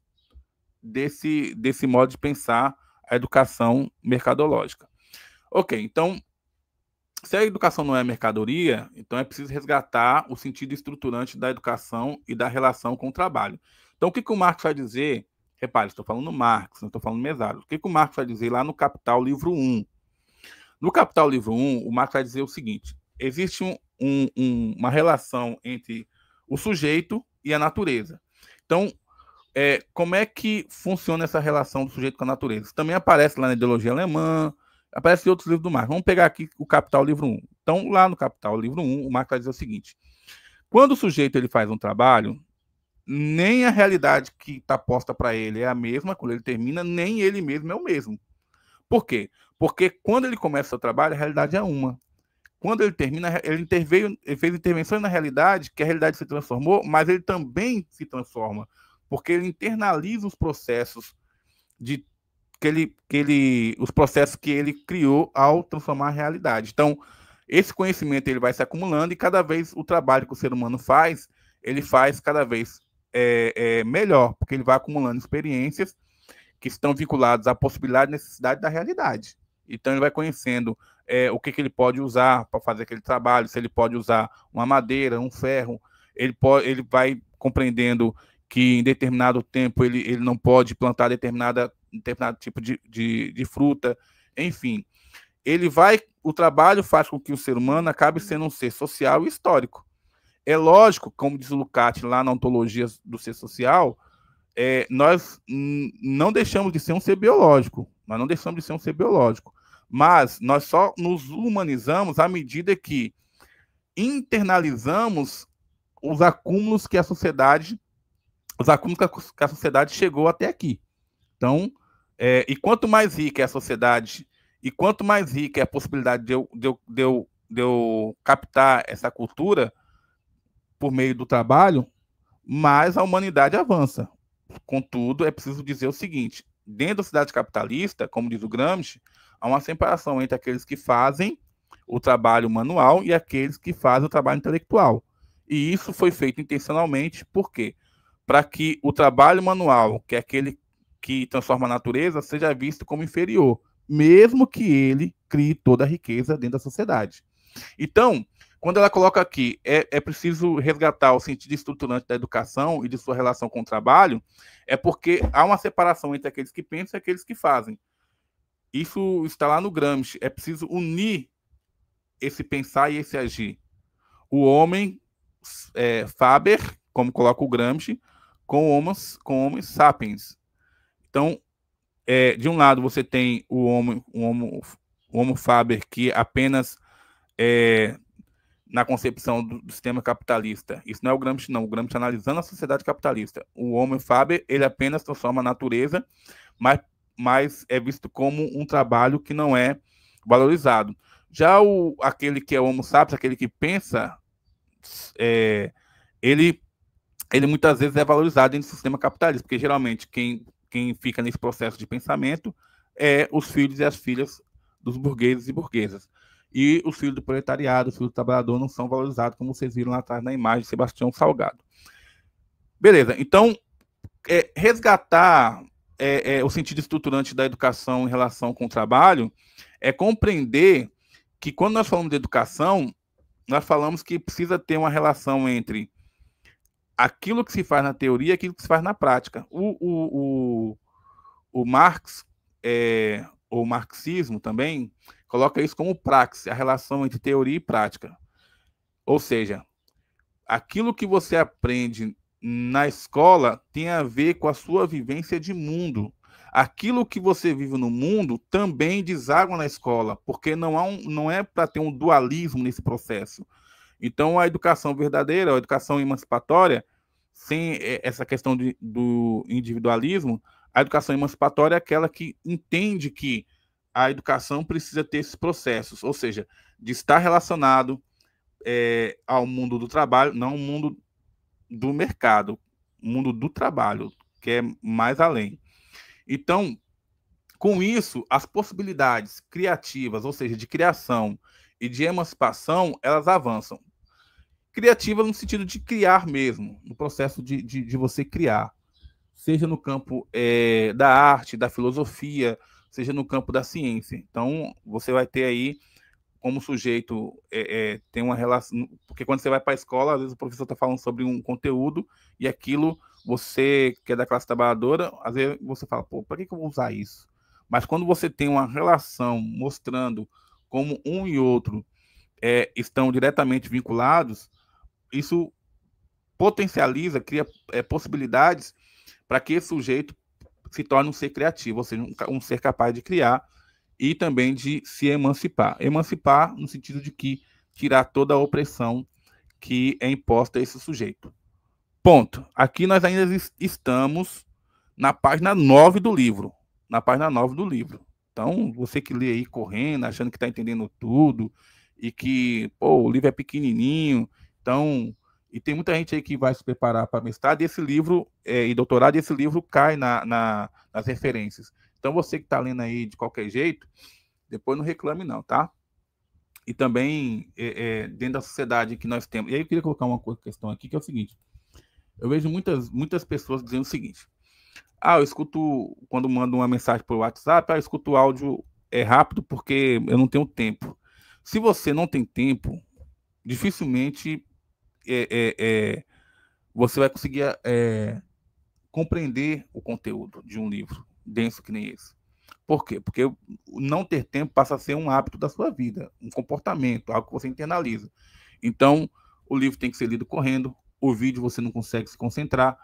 desse modo de pensar a educação mercadológica. Ok, então, se a educação não é mercadoria, então é preciso resgatar o sentido estruturante da educação e da relação com o trabalho. Então, o que o Marx vai dizer? Repare, estou falando Marx, não estou falando Mesaros. O que o Marx vai dizer lá no Capital, livro 1? No Capital, livro 1, o Marx vai dizer o seguinte: existe uma relação entre o sujeito e a natureza. Então, como é que funciona essa relação do sujeito com a natureza? Isso também aparece lá na ideologia alemã, aparece em outros livros do Marx. Vamos pegar aqui o Capital, livro 1. Então, lá no Capital, livro 1, o Marx vai dizer o seguinte: quando o sujeito ele faz um trabalho, nem a realidade que está posta para ele é a mesma quando ele termina, nem ele mesmo é o mesmo. Por quê? Porque quando ele começa o trabalho, a realidade é uma. Quando ele termina, ele fez intervenções na realidade, que a realidade se transformou, mas ele também se transforma, porque ele internaliza os processos os processos que ele criou ao transformar a realidade. Então, esse conhecimento ele vai se acumulando e cada vez o trabalho que o ser humano faz, ele faz cada vez melhor, porque ele vai acumulando experiências que estão vinculadas à possibilidade e necessidade da realidade. Então, ele vai conhecendo o que ele pode usar para fazer aquele trabalho, se ele pode usar uma madeira, um ferro, ele vai compreendendo que em determinado tempo ele não pode plantar determinado tipo de fruta, enfim. O trabalho faz com que o ser humano acabe sendo um ser social e histórico. É lógico, como diz o Lukács lá na ontologia do ser social, nós não deixamos de ser um ser biológico, mas nós só nos humanizamos à medida que internalizamos os acúmulos que a sociedade chegou até aqui. Então, e quanto mais rica é a sociedade, e quanto mais rica é a possibilidade de eu captar essa cultura por meio do trabalho, mais a humanidade avança. Contudo, é preciso dizer o seguinte: dentro da sociedade capitalista, como diz o Gramsci, há uma separação entre aqueles que fazem o trabalho manual e aqueles que fazem o trabalho intelectual. E isso foi feito intencionalmente, por quê? Para que o trabalho manual, que é aquele que transforma a natureza, seja visto como inferior, mesmo que ele crie toda a riqueza dentro da sociedade. Então, quando ela coloca aqui, é preciso resgatar o sentido estruturante da educação e de sua relação com o trabalho, é porque há uma separação entre aqueles que pensam e aqueles que fazem. Isso está lá no Gramsci. É preciso unir esse pensar e esse agir. O homem Faber, como coloca o Gramsci, com Homo sapiens. Então, de um lado você tem o Homo Faber, que apenas na concepção do sistema capitalista. Isso não é o Gramsci, não. O Gramsci analisando a sociedade capitalista. O Homo Faber, ele apenas transforma a natureza, mas é visto como um trabalho que não é valorizado. Já aquele que é o Homo sapiens, aquele que pensa, ele muitas vezes é valorizado dentro do sistema capitalista, porque geralmente quem fica nesse processo de pensamento é os filhos e as filhas dos burgueses e burguesas. E os filhos do proletariado, os filhos do trabalhador não são valorizados, como vocês viram lá atrás na imagem de Sebastião Salgado. Beleza, então, resgatar o sentido estruturante da educação em relação com o trabalho é compreender que quando nós falamos de educação, nós falamos que precisa ter uma relação entre aquilo que se faz na teoria e aquilo que se faz na prática. O Marx, o marxismo também, coloca isso como praxis, a relação entre teoria e prática. Ou seja, aquilo que você aprende na escola tem a ver com a sua vivência de mundo. Aquilo que você vive no mundo também deságua na escola, porque não é para ter um dualismo nesse processo. Então, a educação verdadeira, a educação emancipatória, sem essa questão do individualismo, a educação emancipatória é aquela que entende que a educação precisa ter esses processos, ou seja, de estar relacionado ao mundo do trabalho, não ao mundo do mercado, o mundo do trabalho, que é mais além. Então, com isso, as possibilidades criativas, ou seja, de criação e de emancipação, elas avançam. Criativa no sentido de criar mesmo, no processo de você criar. Seja no campo da arte, da filosofia, seja no campo da ciência. Então, você vai ter aí como sujeito tem uma relação, porque quando você vai para a escola, às vezes o professor está falando sobre um conteúdo e aquilo você que é da classe trabalhadora, às vezes você fala, pô, para que eu vou usar isso? Mas quando você tem uma relação mostrando como um e outro estão diretamente vinculados, isso potencializa, cria possibilidades para que esse sujeito se torne um ser criativo, ou seja, um ser capaz de criar e também de se emancipar. Emancipar no sentido de que tirar toda a opressão que é imposta a esse sujeito. Ponto. Aqui nós ainda estamos na página 9 do livro. Na página 9 do livro. Então, você que lê aí correndo, achando que está entendendo tudo, e que, pô, o livro é pequenininho, então... E tem muita gente aí que vai se preparar para mestrado, e esse livro, e doutorado, e esse livro cai nas referências. Então, você que está lendo aí de qualquer jeito, depois não reclame não, tá? E também, dentro da sociedade que nós temos... E aí eu queria colocar uma questão aqui, que é o seguinte. Eu vejo muitas pessoas dizendo o seguinte. Eu escuto, quando mando uma mensagem por WhatsApp, eu escuto o áudio rápido porque eu não tenho tempo. Se você não tem tempo, dificilmente você vai conseguir compreender o conteúdo de um livro denso que nem esse. Por quê? Porque não ter tempo passa a ser um hábito da sua vida, um comportamento, algo que você internaliza. Então, o livro tem que ser lido correndo, o vídeo você não consegue se concentrar,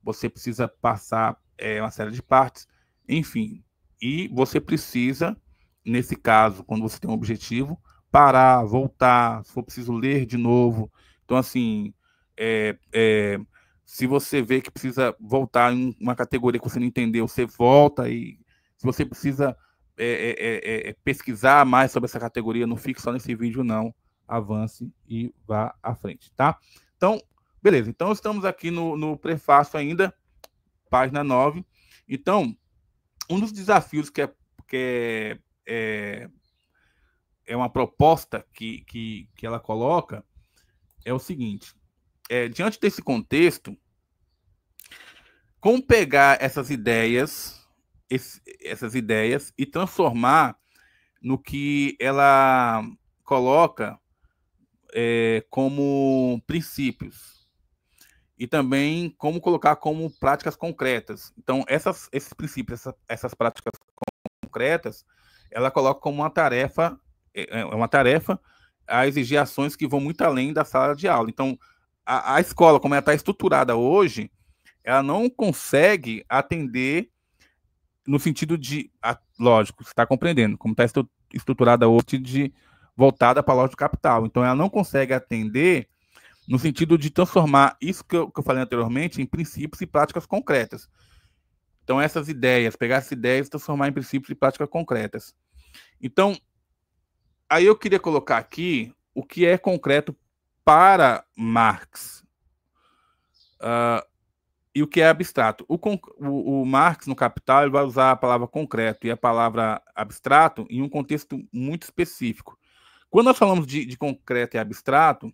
você precisa passar uma série de partes, enfim. E você precisa, nesse caso, quando você tem um objetivo, parar, voltar, se for preciso ler de novo. Então, assim, se você vê que precisa voltar em uma categoria que você não entendeu, você volta. E se você precisa pesquisar mais sobre essa categoria, não fique só nesse vídeo, não. Avance e vá à frente, tá? Então, beleza. Então, estamos aqui no prefácio ainda, página 9. Então, um dos desafios que é uma proposta que ela coloca é o seguinte. Diante desse contexto, como pegar essas ideias e transformar no que ela coloca como princípios e também como colocar como práticas concretas. Então, esses princípios, essas práticas concretas, ela coloca como uma tarefa a exigir ações que vão muito além da sala de aula. Então, a escola, como ela está estruturada hoje, ela não consegue atender no sentido de, lógico, você está compreendendo, como está estruturada hoje, voltada para a lógica capital. Então, ela não consegue atender no sentido de transformar isso que eu falei anteriormente em princípios e práticas concretas. Então, essas ideias, pegar essas ideias e transformar em princípios e práticas concretas. Então, aí eu queria colocar aqui o que é concreto para Marx e o que é abstrato. O Marx, no Capital, ele vai usar a palavra concreto e a palavra abstrato em um contexto muito específico. Quando nós falamos de concreto e abstrato,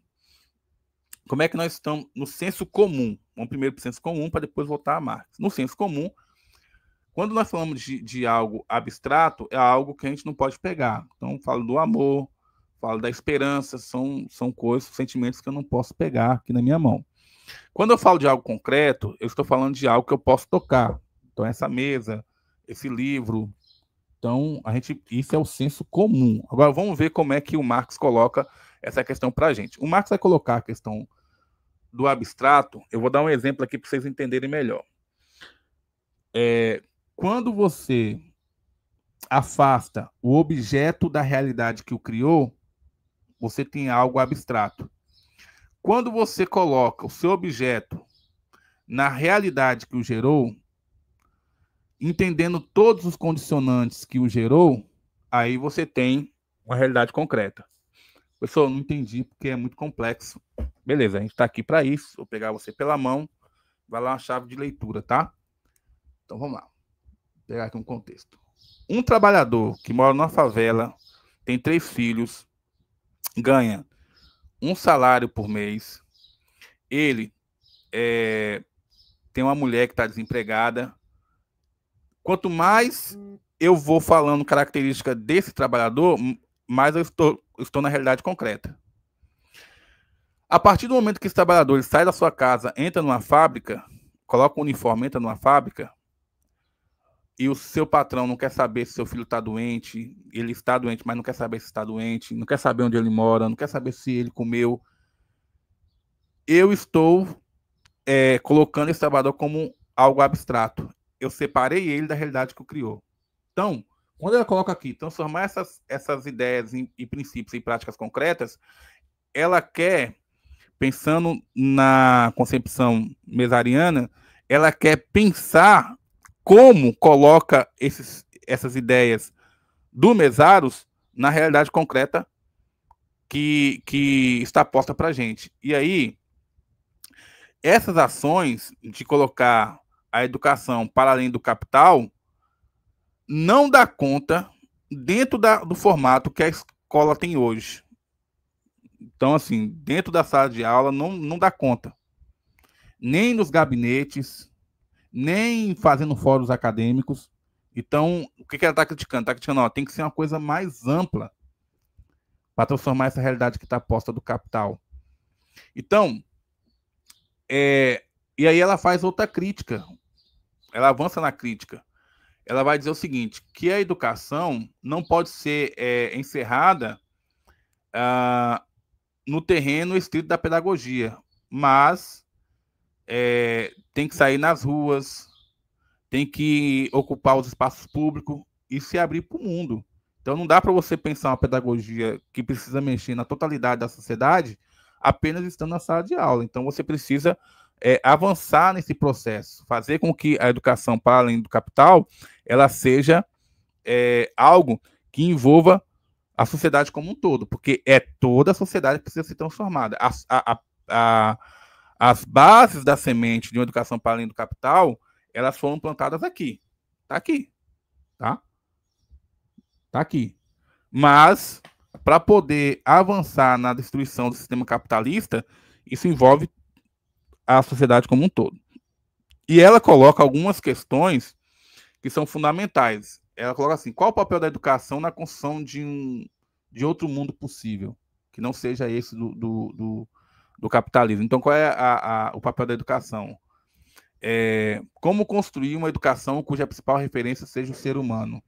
como é que nós estamos no senso comum? Vamos primeiro para o senso comum, para depois voltar a Marx. No senso comum, quando nós falamos de algo abstrato, é algo que a gente não pode pegar. Então, falo do amor, falo da esperança, são coisas, sentimentos que eu não posso pegar aqui na minha mão. Quando eu falo de algo concreto, eu estou falando de algo que eu posso tocar. Então, essa mesa, esse livro. Então, isso é o senso comum. Agora, vamos ver como é que o Marx coloca essa questão para a gente. O Marx vai colocar a questão do abstrato. Eu vou dar um exemplo aqui para vocês entenderem melhor. Quando você afasta o objeto da realidade que o criou, você tem algo abstrato. Quando você coloca o seu objeto na realidade que o gerou, entendendo todos os condicionantes que o gerou, aí você tem uma realidade concreta. Pessoal, não entendi porque é muito complexo. Beleza, a gente está aqui para isso. Vou pegar você pela mão, vai lá uma chave de leitura, tá? Então vamos lá. Vou pegar aqui um contexto. Um trabalhador que mora numa favela, tem 3 filhos, ganha um salário por mês, ele tem uma mulher que está desempregada. Quanto mais eu vou falando característica desse trabalhador, mais eu estou na realidade concreta. A partir do momento que esse trabalhador ele sai da sua casa, entra numa fábrica, coloca o uniforme, entra numa fábrica, e o seu patrão não quer saber se seu filho está doente, ele está doente, mas não quer saber se está doente, não quer saber onde ele mora, não quer saber se ele comeu. Eu estou colocando esse trabalhador como algo abstrato. Eu separei ele da realidade que o criou. Então, quando ela coloca aqui, transformar essas ideias em princípios, em práticas concretas, ela quer, pensando na concepção mesariana, ela quer pensar como coloca essas ideias do Mesaros na realidade concreta que está posta para a gente. E aí, essas ações de colocar a educação para além do capital não dá conta dentro do formato que a escola tem hoje. Então, assim, dentro da sala de aula não dá conta. Nem nos gabinetes, nem fazendo fóruns acadêmicos. Então, o que ela está criticando? Está criticando, ó, tem que ser uma coisa mais ampla para transformar essa realidade que está posta do capital. Então, e aí ela faz outra crítica. Ela avança na crítica. Ela vai dizer o seguinte, que a educação não pode ser encerrada no terreno estrito da pedagogia, mas tem que sair nas ruas, tem que ocupar os espaços públicos e se abrir para o mundo. Então não dá para você pensar uma pedagogia que precisa mexer na totalidade da sociedade apenas estando na sala de aula. Então você precisa avançar nesse processo, fazer com que a educação para além do capital ela seja algo que envolva a sociedade como um todo, porque é toda a sociedade que precisa ser transformada. As bases da semente de uma educação para além do capital, elas foram plantadas aqui. Tá aqui. Tá? Tá aqui. Mas, para poder avançar na destruição do sistema capitalista, isso envolve a sociedade como um todo. E ela coloca algumas questões que são fundamentais. Ela coloca assim, qual o papel da educação na construção de outro mundo possível, que não seja esse do capitalismo. Então, qual é o papel da educação? Como construir uma educação cuja principal referência seja o ser humano,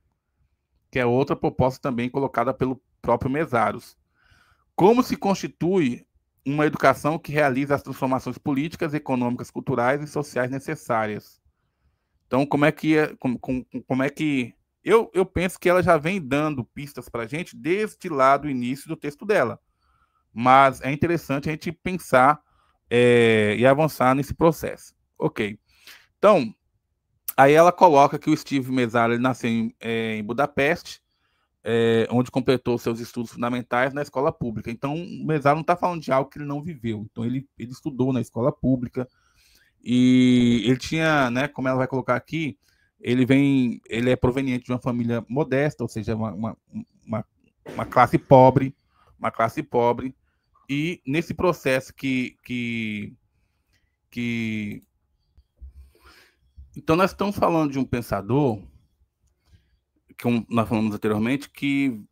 que é outra proposta também colocada pelo próprio Mesaros. Como se constitui uma educação que realiza as transformações políticas, econômicas, culturais e sociais necessárias. Então, como é que eu penso que ela já vem dando pistas para a gente desde lá do início do texto dela. Mas é interessante a gente pensar e avançar nesse processo. Ok. Então, aí ela coloca que o Steve Mesaros nasceu em Budapeste, onde completou seus estudos fundamentais na escola pública. Então, o Mesaros não está falando de algo que ele não viveu. Então, ele estudou na escola pública e ele tinha, né, como ela vai colocar aqui, ele é proveniente de uma família modesta, ou seja, uma classe pobre, e nesse processo então nós estamos falando de um pensador, como nós falamos anteriormente, que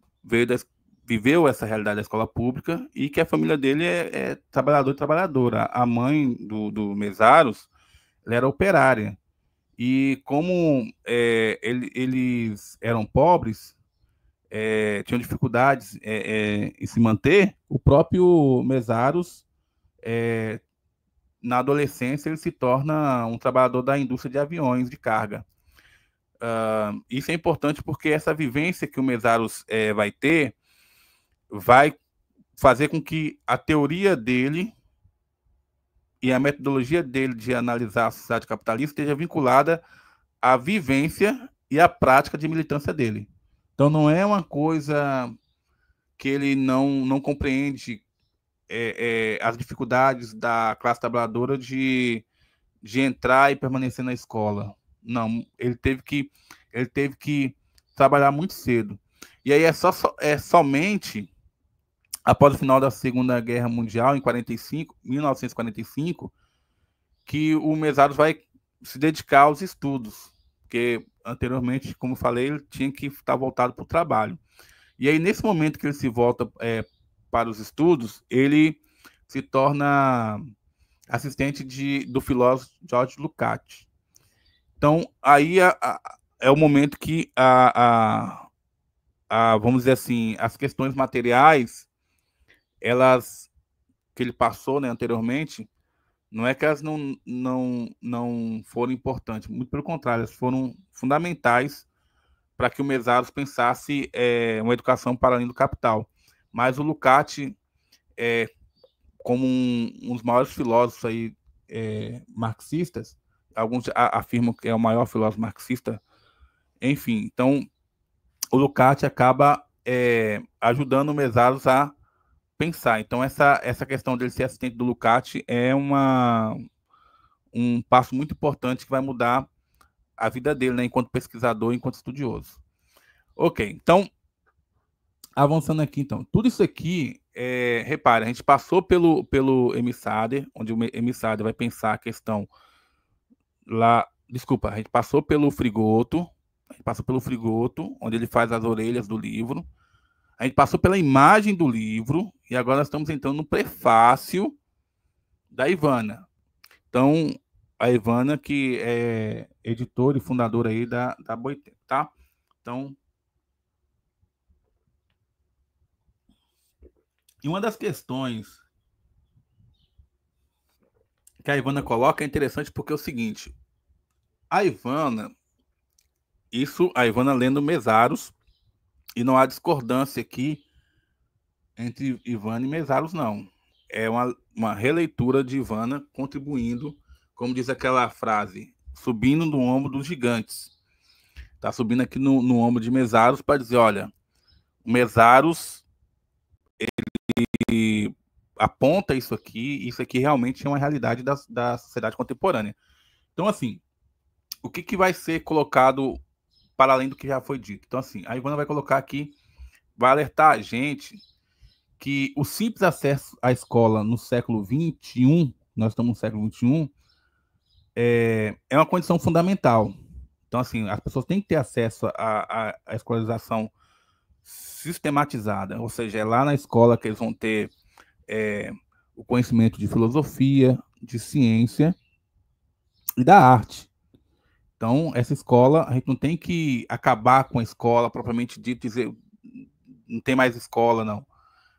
viveu essa realidade da escola pública e que a família dele é trabalhador e trabalhadora. A mãe do Mesaros, ela era operária. E como eles eram pobres, tinham dificuldades em se manter, o próprio Mesaros, na adolescência, ele se torna um trabalhador da indústria de aviões de carga. Isso é importante porque essa vivência que o Mesaros vai ter vai fazer com que a teoria dele e a metodologia dele de analisar a sociedade capitalista esteja vinculada à vivência e à prática de militância dele. Então, não é uma coisa que ele não compreende as dificuldades da classe trabalhadora de entrar e permanecer na escola. Não, ele teve que trabalhar muito cedo. E aí é somente após o final da Segunda Guerra Mundial, em 1945, que o Mesaros vai se dedicar aos estudos, porque anteriormente, como eu falei, ele tinha que estar voltado para o trabalho. E aí, nesse momento que ele se volta para os estudos, ele se torna assistente do filósofo George Lukács. Então, aí é o momento que, vamos dizer assim, as questões materiais, elas que ele passou, né, anteriormente, não é que elas não foram importantes, muito pelo contrário, elas foram fundamentais para que o Mesaros pensasse uma educação para além do capital. Mas o Lukács, como um dos maiores filósofos aí, marxistas, alguns afirmam que é o maior filósofo marxista, enfim, então o Lukács acaba ajudando o Mesaros a pensar. Então essa questão dele ser assistente do Lukács é um passo muito importante que vai mudar a vida dele, né, enquanto pesquisador, enquanto estudioso. Ok, então, avançando aqui, então. Tudo isso aqui, repare, a gente passou pelo emissário, onde o emissário vai pensar a questão lá... Desculpa, a gente passou pelo frigoto, onde ele faz as orelhas do livro. A gente passou pela imagem do livro, e agora nós estamos entrando no prefácio da Ivana. Então, a Ivana, que é editora e fundadora aí da Boitempo, tá? Então, e uma das questões que a Ivana coloca é interessante porque é o seguinte, a Ivana lendo Mesaros, e não há discordância aqui entre Ivana e Mesaros, não. É uma releitura de Ivana contribuindo, como diz aquela frase, subindo no ombro dos gigantes. Está subindo aqui no ombro de Mesaros para dizer, olha, o Mesaros ele aponta isso aqui realmente é uma realidade da sociedade contemporânea. Então, assim, o que vai ser colocado para além do que já foi dito? Então, assim, a Ivana vai colocar aqui, vai alertar a gente que o simples acesso à escola no século XXI, nós estamos no século XXI, é uma condição fundamental. Então, assim, as pessoas têm que ter acesso à escolarização sistematizada, ou seja, é lá na escola que eles vão ter o conhecimento de filosofia, de ciência e da arte. Então, essa escola, a gente não tem que acabar com a escola propriamente dito, dizer, não tem mais escola, não.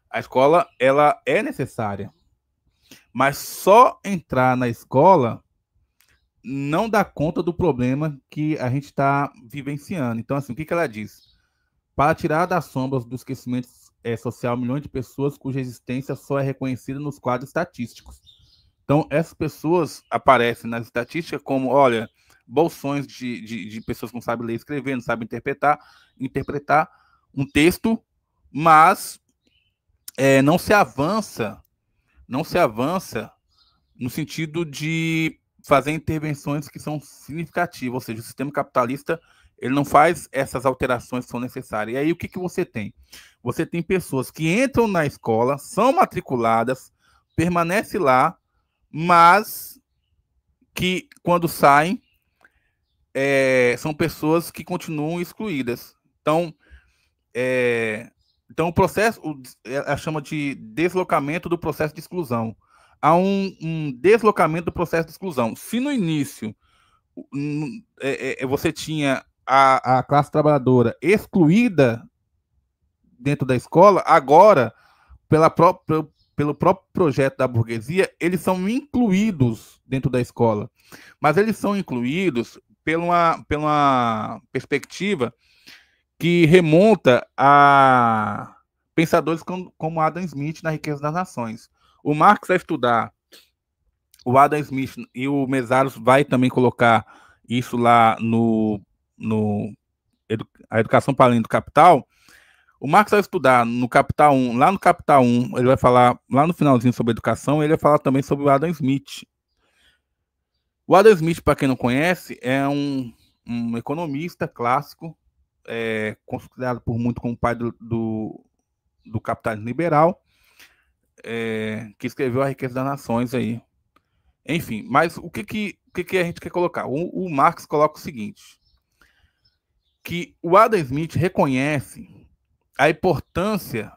A escola, ela é necessária, mas só entrar na escola não dá conta do problema que a gente está vivenciando. Então, assim, o que ela diz? Para tirar das sombras do esquecimento social milhões de pessoas cuja existência só é reconhecida nos quadros estatísticos. Então, essas pessoas aparecem nas estatísticas como, olha, bolsões de pessoas que não sabem ler e escrever, não sabem interpretar um texto, mas não se avança no sentido de fazer intervenções que são significativas, ou seja, o sistema capitalista ele não faz essas alterações que são necessárias. E aí o que você tem? Você tem pessoas que entram na escola, são matriculadas, permanecem lá, mas que quando saem são pessoas que continuam excluídas. Então, o processo, ela chama de deslocamento do processo de exclusão. Há um deslocamento do processo de exclusão. Se no início você tinha a classe trabalhadora excluída dentro da escola, agora, pelo próprio projeto da burguesia, eles são incluídos dentro da escola. Mas eles são incluídos pela perspectiva que remonta a pensadores como Adam Smith na Riqueza das Nações. O Marx vai estudar o Adam Smith e o Mesaros vai também colocar isso lá a educação para além do capital. O Marx vai estudar no Capital 1, lá no Capital 1, ele vai falar, lá no finalzinho sobre educação, ele vai falar também sobre o Adam Smith. O Adam Smith, para quem não conhece, é um economista clássico, considerado por muito como o pai do capitalismo liberal, que escreveu A Riqueza das Nações aí. Enfim, mas o que a gente quer colocar? O Marx coloca o seguinte, que o Adam Smith reconhece a importância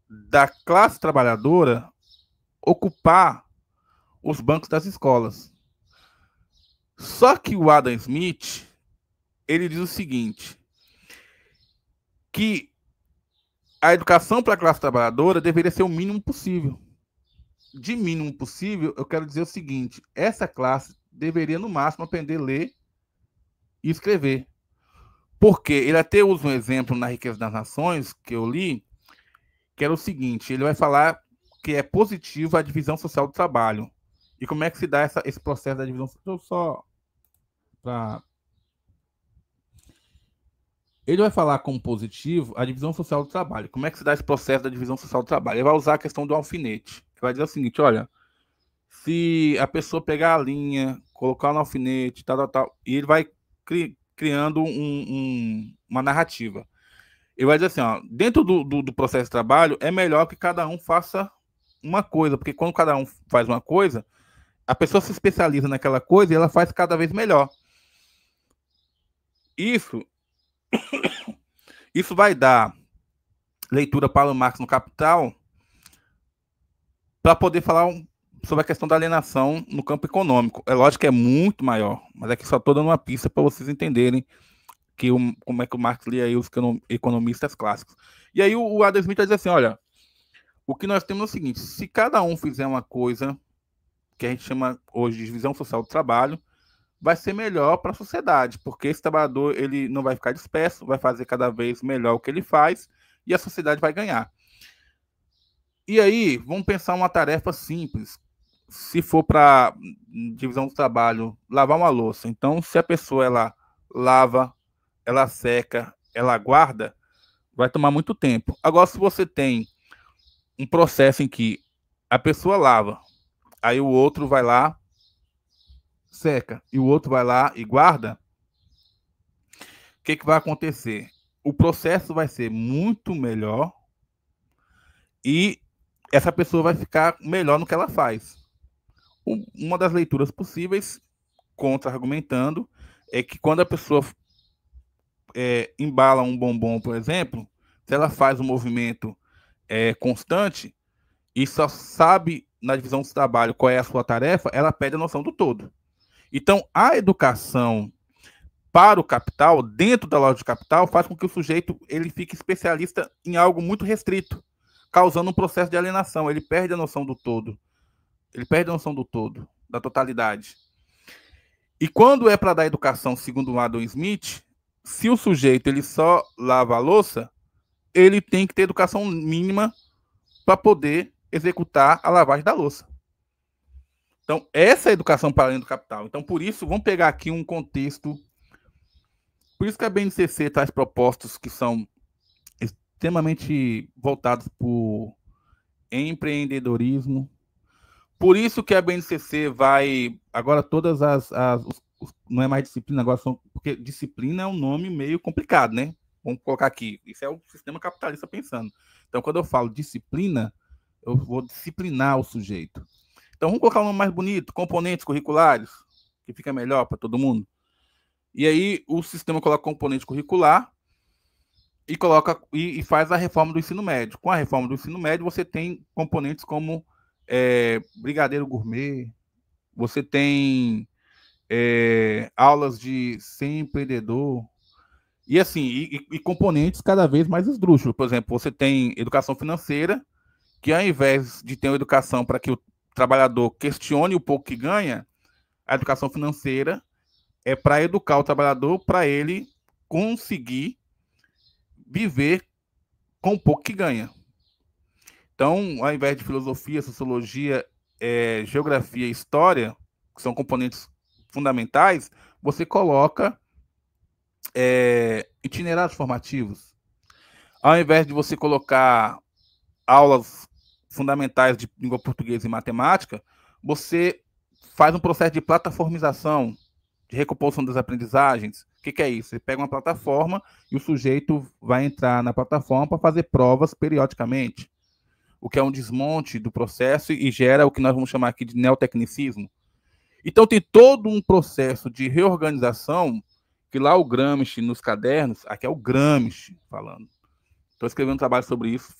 da classe trabalhadora ocupar os bancos das escolas. Só que o Adam Smith, ele diz o seguinte, que a educação para a classe trabalhadora deveria ser o mínimo possível. De mínimo possível, eu quero dizer o seguinte, essa classe deveria, no máximo, aprender a ler e escrever. Porque ele até usa um exemplo na Riqueza das Nações, que eu li, que era o seguinte, ele vai falar que é positiva a divisão social do trabalho. E como é que se dá esse processo da divisão social? Só para... Ele vai falar como positivo a divisão social do trabalho. Como é que se dá esse processo da divisão social do trabalho? Ele vai usar a questão do alfinete. Ele vai dizer o seguinte, olha, se a pessoa pegar a linha, colocar no alfinete, tal, e ele vai criando uma narrativa. Ele vai dizer assim, ó, dentro do processo de trabalho, é melhor que cada um faça uma coisa, porque quando cada um faz uma coisa, a pessoa se especializa naquela coisa e ela faz cada vez melhor. Isso vai dar leitura para o Marx no Capital para poder falar sobre a questão da alienação no campo econômico. É lógico que é muito maior, mas aqui só estou dando uma pista para vocês entenderem como é que o Marx lia aí os economistas clássicos. E aí o Adam Smith vai dizer assim, olha, o que nós temos é o seguinte, se cada um fizer uma coisa que a gente chama hoje de divisão social do trabalho, vai ser melhor para a sociedade, porque esse trabalhador ele não vai ficar disperso, vai fazer cada vez melhor o que ele faz e a sociedade vai ganhar. E aí, vamos pensar uma tarefa simples. Se for para divisão do trabalho, lavar uma louça. Então, se a pessoa ela lava, ela seca, ela guarda, vai tomar muito tempo. Agora, se você tem um processo em que a pessoa lava, aí o outro vai lá, seca, e o outro vai lá e guarda, o que vai acontecer? O processo vai ser muito melhor e essa pessoa vai ficar melhor no que ela faz. Uma das leituras possíveis, contra-argumentando, é que quando a pessoa embala um bombom, por exemplo, se ela faz um movimento constante e só sabe na divisão do trabalho qual é a sua tarefa, ela perde a noção do todo. Então, a educação para o capital, dentro da lógica do capital, faz com que o sujeito ele fique especialista em algo muito restrito, causando um processo de alienação. Ele perde a noção do todo. Ele perde a noção do todo, da totalidade. E quando é para dar educação, segundo o Adam Smith, se o sujeito ele só lava a louça, ele tem que ter educação mínima para poder executar a lavagem da louça. Então, essa é a educação para além do capital. Então, por isso, vamos pegar aqui um contexto. Por isso que a BNCC traz propostas que são extremamente voltadas para o empreendedorismo. Por isso que a BNCC vai... Agora, todas não é mais disciplina, agora são... Porque disciplina é um nome meio complicado, né? Vamos colocar aqui. Isso é o sistema capitalista pensando. Então, quando eu falo disciplina, eu vou disciplinar o sujeito. Então, vamos colocar um nome mais bonito, componentes curriculares, que fica melhor para todo mundo. E aí, o sistema coloca componente curricular e faz a reforma do ensino médio. Com a reforma do ensino médio, você tem componentes como brigadeiro gourmet, você tem aulas de ser empreendedor, e assim, e componentes cada vez mais esdrúxulos. Por exemplo, você tem educação financeira, que ao invés de ter uma educação para que o trabalhador questione o pouco que ganha, a educação financeira é para educar o trabalhador para ele conseguir viver com o pouco que ganha. Então, ao invés de filosofia, sociologia, geografia e história, que são componentes fundamentais, você coloca itinerários formativos. Ao invés de você colocar aulas fundamentais de língua portuguesa e matemática, você faz um processo de plataformização, de recomposição das aprendizagens. O que é isso? Você pega uma plataforma e o sujeito vai entrar na plataforma para fazer provas periodicamente. o que é um desmonte do processo e gera o que nós vamos chamar aqui de neotecnicismo. Então, tem todo um processo de reorganização que lá o Gramsci, nos cadernos, aqui é o Gramsci falando. Estou escrevendo um trabalho sobre isso,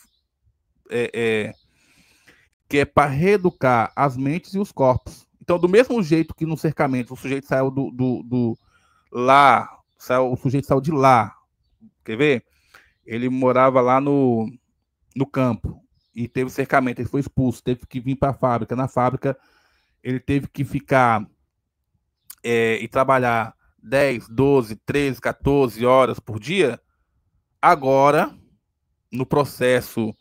que é para reeducar as mentes e os corpos. Então, do mesmo jeito que no cercamento o sujeito saiu do lá, o sujeito saiu de lá, quer ver? Ele morava lá no campo e teve cercamento, ele foi expulso, teve que vir para a fábrica. Na fábrica, ele teve que ficar e trabalhar 10, 12, 13, 14 horas por dia. Agora, no processo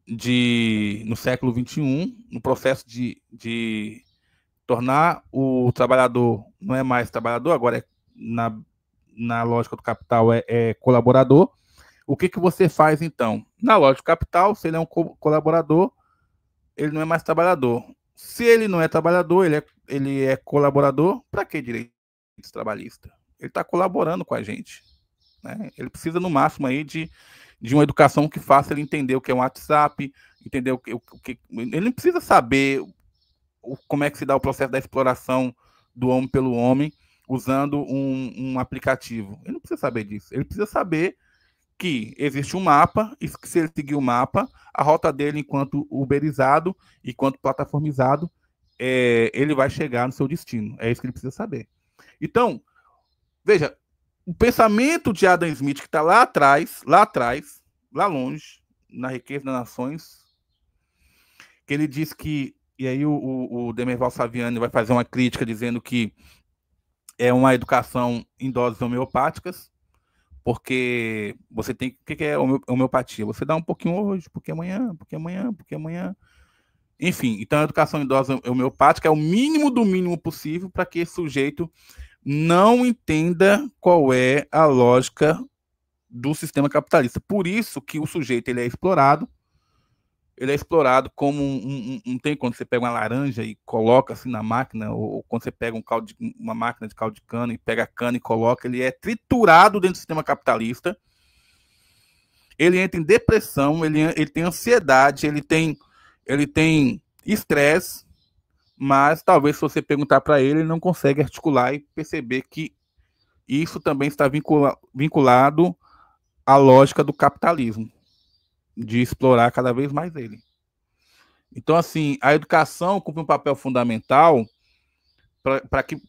no século XXI, no processo de tornar o trabalhador, não é mais trabalhador, agora é na lógica do capital é colaborador. O que você faz, então? Na lógica do capital, se ele é um colaborador, ele não é mais trabalhador. Se ele não é trabalhador, ele é colaborador, para que direito trabalhista? Ele está colaborando com a gente, né? Ele precisa, no máximo, aí de uma educação que faça ele entender o que é um WhatsApp, entender o que... Ele não precisa saber como é que se dá o processo da exploração do homem pelo homem usando um aplicativo. Ele não precisa saber disso. Ele precisa saber que existe um mapa, e que se ele seguir o mapa, a rota dele, enquanto uberizado, enquanto plataformizado, ele vai chegar no seu destino. É isso que ele precisa saber. Então, veja, o pensamento de Adam Smith, que está lá atrás, lá longe, na Riqueza das Nações, que ele diz que, e aí o Demerval Saviani vai fazer uma crítica dizendo que é uma educação em doses homeopáticas, porque você tem... O que é homeopatia? Você dá um pouquinho hoje, porque amanhã. Enfim, então a educação em dose homeopática é o mínimo do mínimo possível para que esse sujeito não entenda qual é a lógica do sistema capitalista. Por isso que o sujeito ele é explorado como tem quando você pega uma laranja e coloca assim na máquina, ou quando você pega uma máquina de caldo de cana e pega a cana e coloca, ele é triturado dentro do sistema capitalista. Ele entra em depressão, ele tem ansiedade, ele tem estresse, mas talvez se você perguntar para ele, ele não consegue articular e perceber que isso também está vinculado à lógica do capitalismo, de explorar cada vez mais ele. Então, assim, a educação cumpre um papel fundamental para que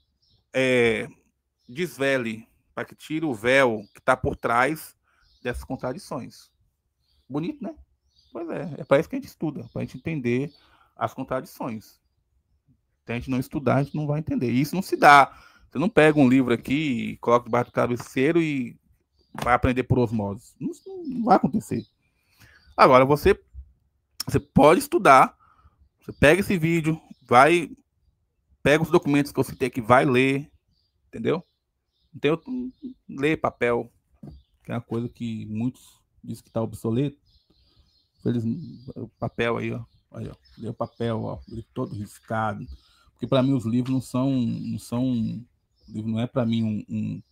desvele, para que tire o véu que está por trás dessas contradições. Bonito, né? Pois é para isso que a gente estuda, para a gente entender as contradições. Se a gente não estudar, a gente não vai entender. E isso não se dá. Você não pega um livro aqui e coloca debaixo do travesseiro e vai aprender por osmose. Não vai acontecer. Agora, você pode estudar, você pega esse vídeo, pega os documentos que eu citei aqui, vai ler, entendeu? Então, ler papel, que é uma coisa que muitos dizem que está obsoleto. O papel aí, ó. Ler o papel, ó, todo riscado. Porque para mim os livros não são. O livro não é para mim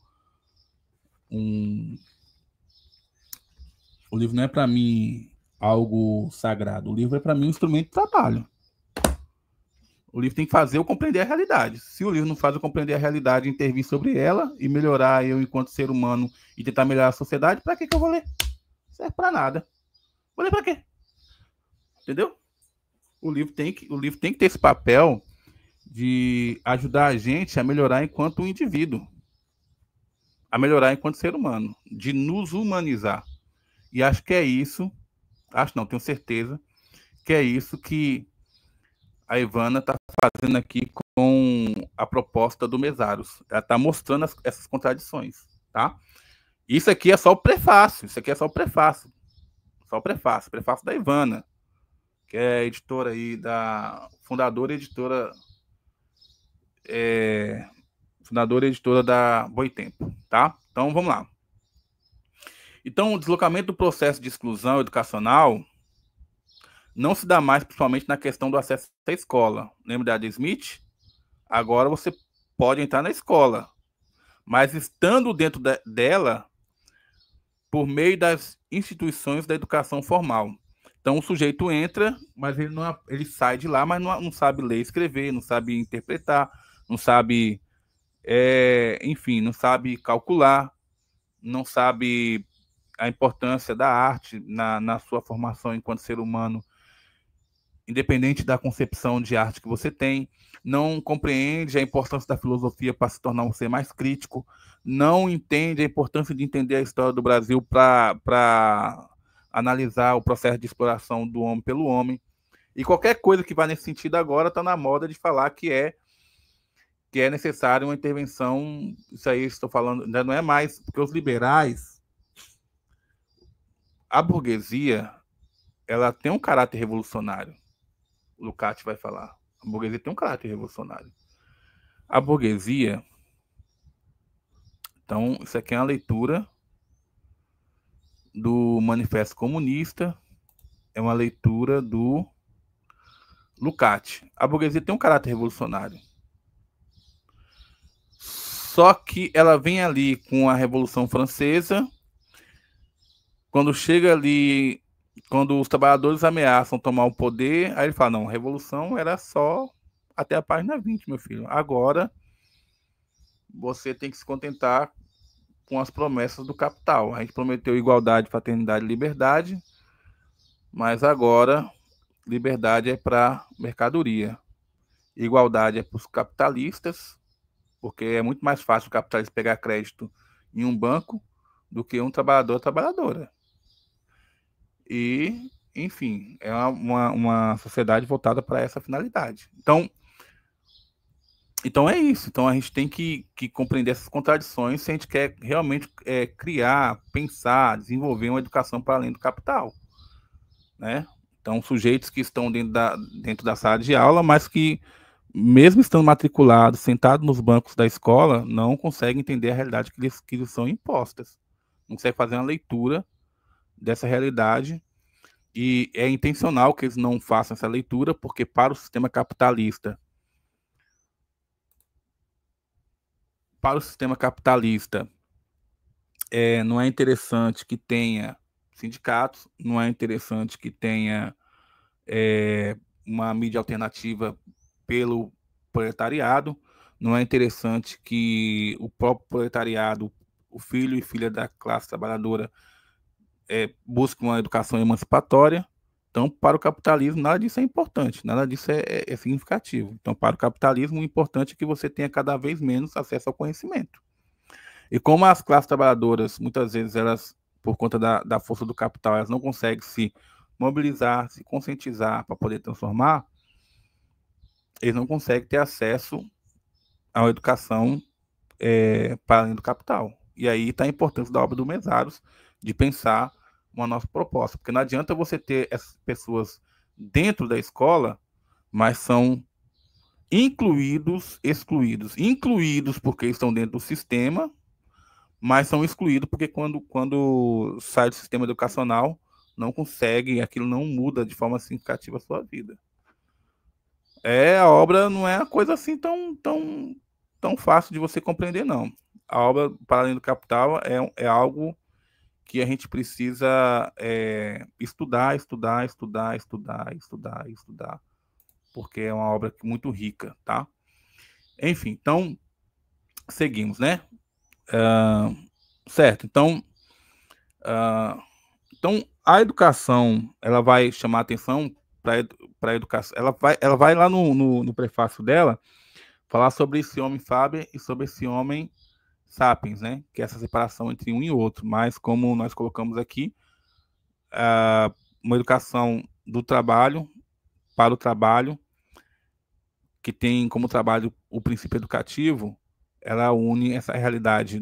o livro não é para mim algo sagrado. O livro é para mim um instrumento de trabalho. O livro tem que fazer eu compreender a realidade. Se o livro não faz eu compreender a realidade, intervir sobre ela e melhorar eu enquanto ser humano e tentar melhorar a sociedade, para que eu vou ler? Não serve para nada. Vou ler para quê? Entendeu? O livro tem que ter esse papel de ajudar a gente a melhorar enquanto indivíduo, a melhorar enquanto ser humano, de nos humanizar. E acho que é isso, tenho certeza, que é isso que a Ivana está fazendo aqui com a proposta do Mesaros. Ela está mostrando essas contradições, tá? Isso aqui é só o prefácio, prefácio da Ivana, que é editora aí fundadora e editora da Boitempo, tá? Então, vamos lá. Então, o deslocamento do processo de exclusão educacional não se dá mais, principalmente na questão do acesso à escola. Lembra da Adam Smith? Agora você pode entrar na escola, mas estando dentro dela por meio das instituições da educação formal. Então o sujeito entra, mas ele sai de lá, mas não sabe ler, escrever, não sabe interpretar, não sabe, enfim, não sabe calcular, não sabe a importância da arte na sua formação enquanto ser humano, independente da concepção de arte que você tem, não compreende a importância da filosofia para se tornar um ser mais crítico, não entende a importância de entender a história do Brasil para analisar o processo de exploração do homem pelo homem. E qualquer coisa que vá nesse sentido agora está na moda de falar que é necessário uma intervenção. Isso aí estou falando, ainda não é mais, porque os liberais, a burguesia, ela tem um caráter revolucionário. O Lukács vai falar. A burguesia tem um caráter revolucionário. A burguesia... Então, isso aqui é uma leitura do Manifesto Comunista, é uma leitura do Lukács. A burguesia tem um caráter revolucionário. Só que ela vem ali com a Revolução Francesa, quando chega ali, quando os trabalhadores ameaçam tomar o poder, aí ele fala, não, a revolução era só até a página 20, meu filho. Agora, você tem que se contentar com as promessas do capital. A gente prometeu igualdade, fraternidade e liberdade, mas agora liberdade é para mercadoria. Igualdade é para os capitalistas, porque é muito mais fácil o capitalista pegar crédito em um banco do que um trabalhador ou trabalhadora. E, enfim, é uma sociedade voltada para essa finalidade. Então é isso. Então a gente tem que compreender essas contradições se a gente quer realmente criar, pensar, desenvolver uma educação para além do capital, né? Então sujeitos que estão dentro da sala de aula, mas que mesmo estando matriculados, sentados nos bancos da escola, não conseguem entender a realidade que lhes são impostas. Não conseguem fazer uma leitura dessa realidade, e é intencional que eles não façam essa leitura, porque para o sistema capitalista, não é interessante que tenha sindicatos, não é interessante que tenha uma mídia alternativa pelo proletariado, não é interessante que o próprio proletariado, o filho e filha da classe trabalhadora, busque uma educação emancipatória. Então, para o capitalismo, nada disso é importante, nada disso é significativo. Então, para o capitalismo, o importante é que você tenha cada vez menos acesso ao conhecimento. E como as classes trabalhadoras, muitas vezes, elas, por conta da força do capital, elas não conseguem se mobilizar, se conscientizar para poder transformar, eles não conseguem ter acesso à educação para além do capital. E aí está a importância da obra do Mesaros de pensar uma nossa proposta, porque não adianta você ter essas pessoas dentro da escola, mas são excluídos porque estão dentro do sistema, mas são excluídos porque quando sai do sistema educacional, não consegue, aquilo não muda de forma significativa a sua vida. A obra não é uma coisa assim tão fácil de você compreender, não. A obra Para Além do Capital é algo que a gente precisa estudar, porque é uma obra muito rica, tá? Enfim, então, seguimos, né? Certo, então a educação, ela vai chamar atenção para a educação, ela vai lá no prefácio dela falar sobre esse homem Faber e sobre esse homem Sapiens, né? Que é essa separação entre um e outro, mas como nós colocamos aqui, uma educação do trabalho para o trabalho, que tem como trabalho o princípio educativo, ela une essa realidade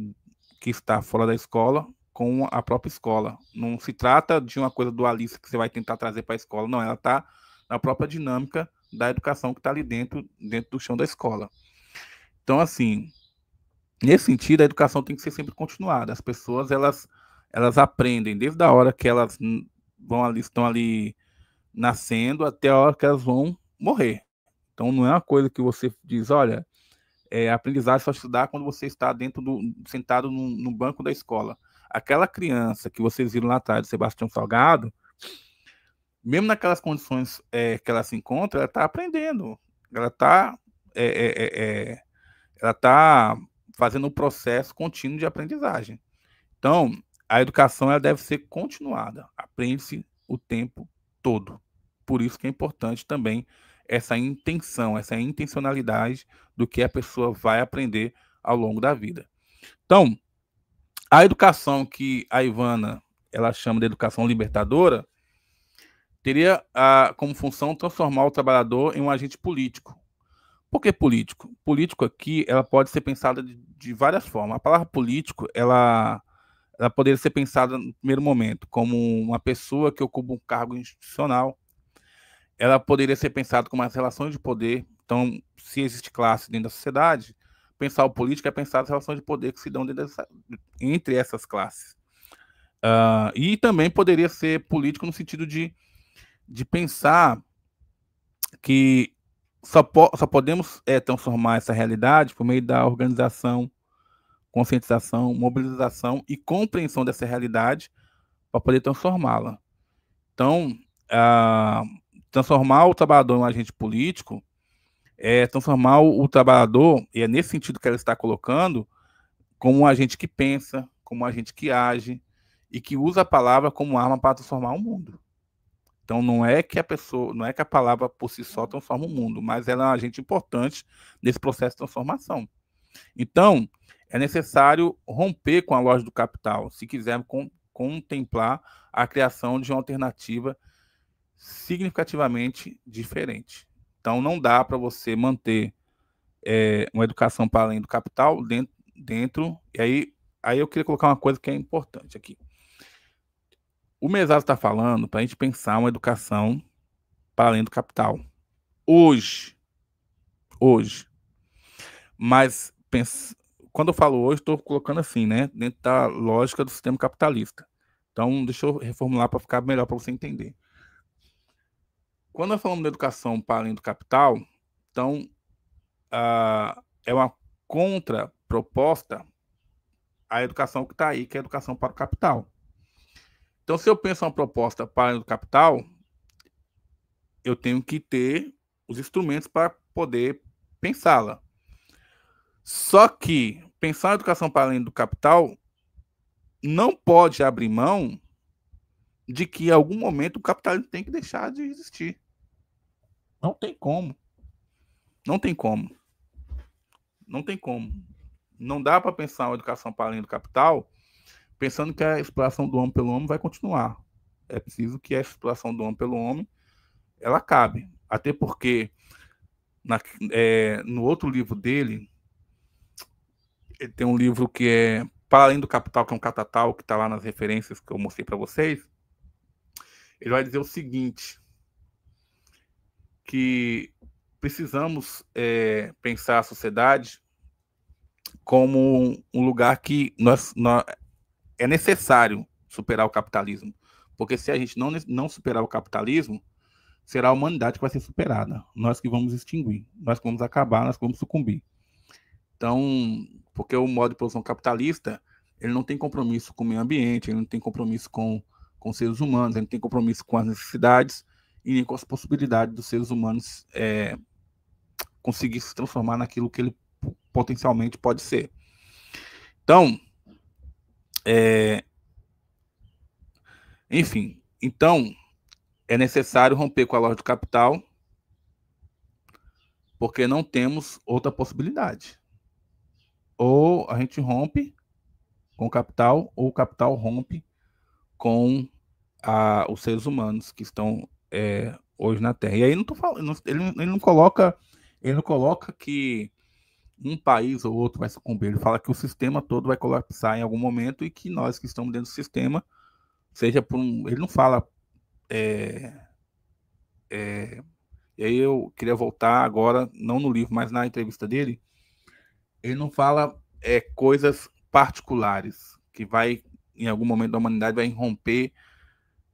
que está fora da escola com a própria escola. Não se trata de uma coisa dualista que você vai tentar trazer para a escola, não, ela está na própria dinâmica da educação que está ali dentro do chão da escola. Então, assim, nesse sentido, a educação tem que ser sempre continuada. As pessoas, elas aprendem desde a hora que elas estão ali nascendo até a hora que elas vão morrer. Então, não é uma coisa que você diz, olha, aprendizagem só estudar quando você está sentado no banco da escola. Aquela criança que vocês viram lá atrás, do Sebastião Salgado, mesmo naquelas condições que ela se encontra, ela está aprendendo, ela está ela tá fazendo um processo contínuo de aprendizagem. Então, a educação ela deve ser continuada, aprende-se o tempo todo. Por isso que é importante também essa intenção, essa intencionalidade do que a pessoa vai aprender ao longo da vida. Então, a educação que a Ivana ela chama de educação libertadora teria como função transformar o trabalhador em um agente político. Por que político? Político aqui ela pode ser pensada de várias formas. A palavra político ela poderia ser pensada no primeiro momento como uma pessoa que ocupa um cargo institucional. Ela poderia ser pensada como as relações de poder. Então, se existe classe dentro da sociedade, pensar o político é pensar as relações de poder que se dão entre essas classes. E também poderia ser político no sentido de pensar que só podemos transformar essa realidade por meio da organização, conscientização, mobilização e compreensão dessa realidade para poder transformá-la. Então, transformar o trabalhador em um agente político é transformar o trabalhador, e é nesse sentido que ela está colocando, como um agente que pensa, como um agente que age e que usa a palavra como arma para transformar o mundo. Então, não é que a palavra por si só transforma o mundo, mas ela é um agente importante nesse processo de transformação. Então, é necessário romper com a lógica do capital, se quisermos contemplar a criação de uma alternativa significativamente diferente. Então, não dá para você manter uma educação para além do capital dentro. E aí eu queria colocar uma coisa que é importante aqui. O Mesaros está falando para a gente pensar uma educação para além do capital. Hoje. Mas quando eu falo hoje, estou colocando assim, né? Dentro da lógica do sistema capitalista. Então, deixa eu reformular para ficar melhor para você entender. Quando nós falamos de educação para além do capital, então é uma contraproposta à educação que está aí, que é a educação para o capital. Então, se eu penso uma proposta para além do capital, eu tenho que ter os instrumentos para poder pensá-la. Só que pensar a educação para além do capital não pode abrir mão de que em algum momento o capitalismo tem que deixar de existir. Não tem como. Não tem como. Não tem como. Não dá para pensar uma educação para além do capital pensando que a exploração do homem pelo homem vai continuar. É preciso que a exploração do homem pelo homem ela acabe. Até porque no outro livro dele, ele tem um livro que é Para Além do Capital, que é um catatal, que está lá nas referências que eu mostrei para vocês. Ele vai dizer o seguinte, que precisamos pensar a sociedade como um lugar que é necessário superar o capitalismo. Porque se a gente não superar o capitalismo, será a humanidade que vai ser superada. Nós que vamos extinguir, nós que vamos acabar, nós que vamos sucumbir. Então, porque o modo de produção capitalista, ele não tem compromisso com o meio ambiente, ele não tem compromisso com os seres humanos, ele não tem compromisso com as necessidades e nem com as possibilidades dos seres humanos conseguir se transformar naquilo que ele potencialmente pode ser. Então, enfim, então é necessário romper com a lógica do capital, porque não temos outra possibilidade. Ou a gente rompe com o capital, ou o capital rompe com os seres humanos que estão hoje na Terra. E aí não tô falando, ele não coloca que um país ou outro vai sucumbir. Ele fala que o sistema todo vai colapsar em algum momento e que nós que estamos dentro do sistema, seja por ele não fala. E aí eu queria voltar agora, não no livro, mas na entrevista dele. Ele não fala coisas particulares que vai, em algum momento da humanidade, vai romper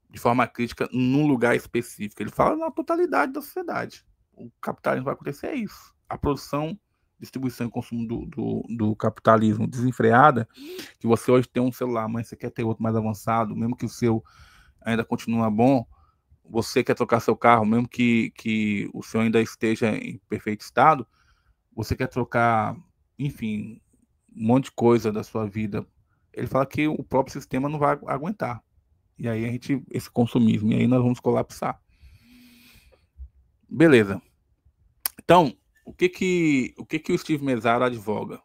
de forma crítica num lugar específico. Ele fala na totalidade da sociedade. O capitalismo vai acontecer isso. A produção, distribuição e consumo do capitalismo desenfreada, que você hoje tem um celular, mas você quer ter outro mais avançado, mesmo que o seu ainda continua bom, você quer trocar seu carro, mesmo que o senhor ainda esteja em perfeito estado, você quer trocar, enfim, um monte de coisa da sua vida. Ele fala que o próprio sistema não vai aguentar. E aí esse consumismo, e aí nós vamos colapsar. Beleza. Então, o que o Steve Mezzaro advoga?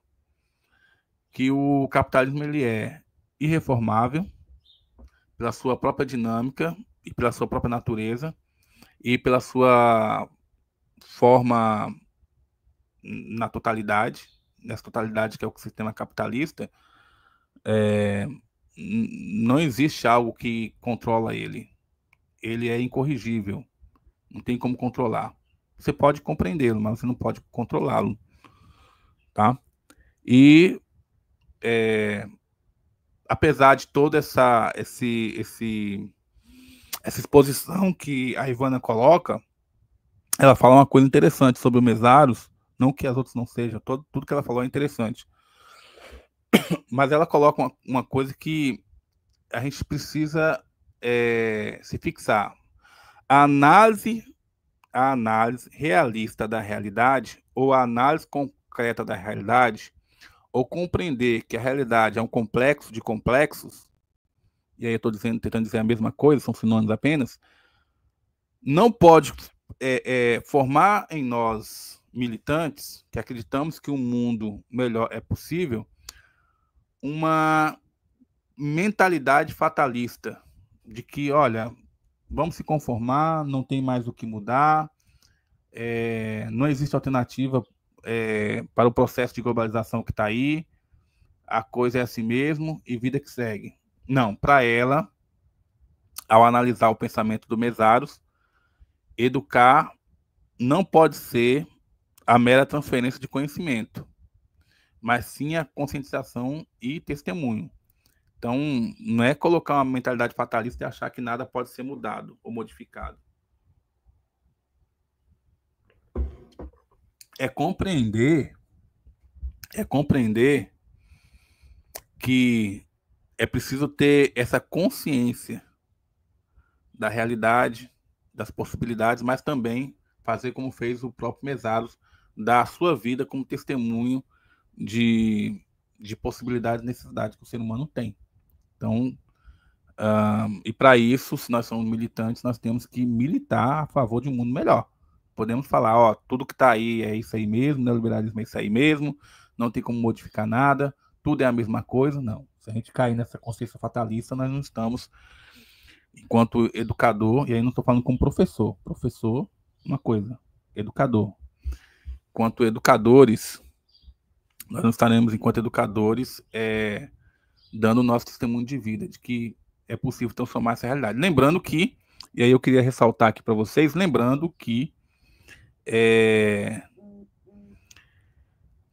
Que o capitalismo ele é irreformável pela sua própria dinâmica e pela sua própria natureza e pela sua forma na totalidade, nessa totalidade que é o sistema capitalista, não existe algo que controla ele. Ele é incorrigível, não tem como controlar. Você pode compreendê-lo, mas você não pode controlá-lo, tá? E apesar de toda essa exposição que a Ivana coloca, ela fala uma coisa interessante sobre o Mesaros, não que as outras não sejam, tudo que ela falou é interessante. Mas ela coloca uma coisa que a gente precisa se fixar. A análise realista da realidade, ou a análise concreta da realidade, ou compreender que a realidade é um complexo de complexos, e aí eu estou tentando dizer a mesma coisa, são sinônimos apenas, não pode formar em nós, militantes, que acreditamos que um mundo melhor é possível, uma mentalidade fatalista, de que, olha, vamos se conformar, não tem mais o que mudar, não existe alternativa para o processo de globalização que está aí, a coisa é assim mesmo e vida que segue. Não, para ela, ao analisar o pensamento do Mesaros, educar não pode ser a mera transferência de conhecimento, mas sim a conscientização e testemunho. Então, não é colocar uma mentalidade fatalista e achar que nada pode ser mudado ou modificado. É compreender que é preciso ter essa consciência da realidade, das possibilidades, mas também fazer como fez o próprio Mesaros, dar a sua vida como testemunho de possibilidades e necessidades que o ser humano tem. Então, e para isso, se nós somos militantes, nós temos que militar a favor de um mundo melhor. Podemos falar, ó, tudo que está aí é isso aí mesmo, neoliberalismo é isso aí mesmo, não tem como modificar nada, tudo é a mesma coisa. Não. Se a gente cair nessa consciência fatalista, nós não estamos, enquanto educador, e aí não estou falando como professor, uma coisa, educador. Enquanto educadores, nós não estaremos, enquanto educadores, dando o nosso testemunho de vida, de que é possível transformar essa realidade. Lembrando que, e aí eu queria ressaltar aqui para vocês, lembrando que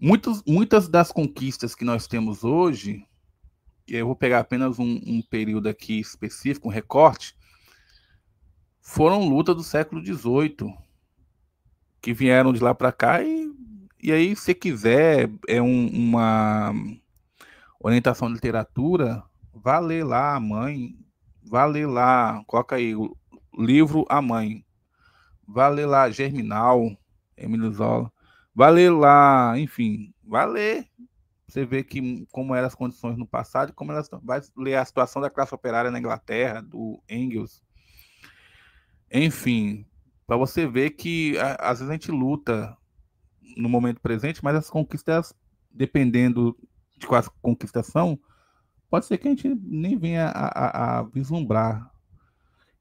muitas das conquistas que nós temos hoje, e eu vou pegar apenas um período aqui específico, um recorte, foram lutas do século XVIII, que vieram de lá para cá, e aí, se quiser, uma orientação de literatura, vá ler lá a mãe, vá ler lá, coloca aí o livro A Mãe, vá ler lá Germinal, Emílio Zola, vá ler lá, enfim, vá ler, você vê que como eram as condições no passado, como elas vai ler a situação da classe operária na Inglaterra, do Engels, enfim, para você ver que às vezes a gente luta no momento presente, mas as conquistas, dependendo de quais conquistas são, pode ser que a gente nem venha a vislumbrar.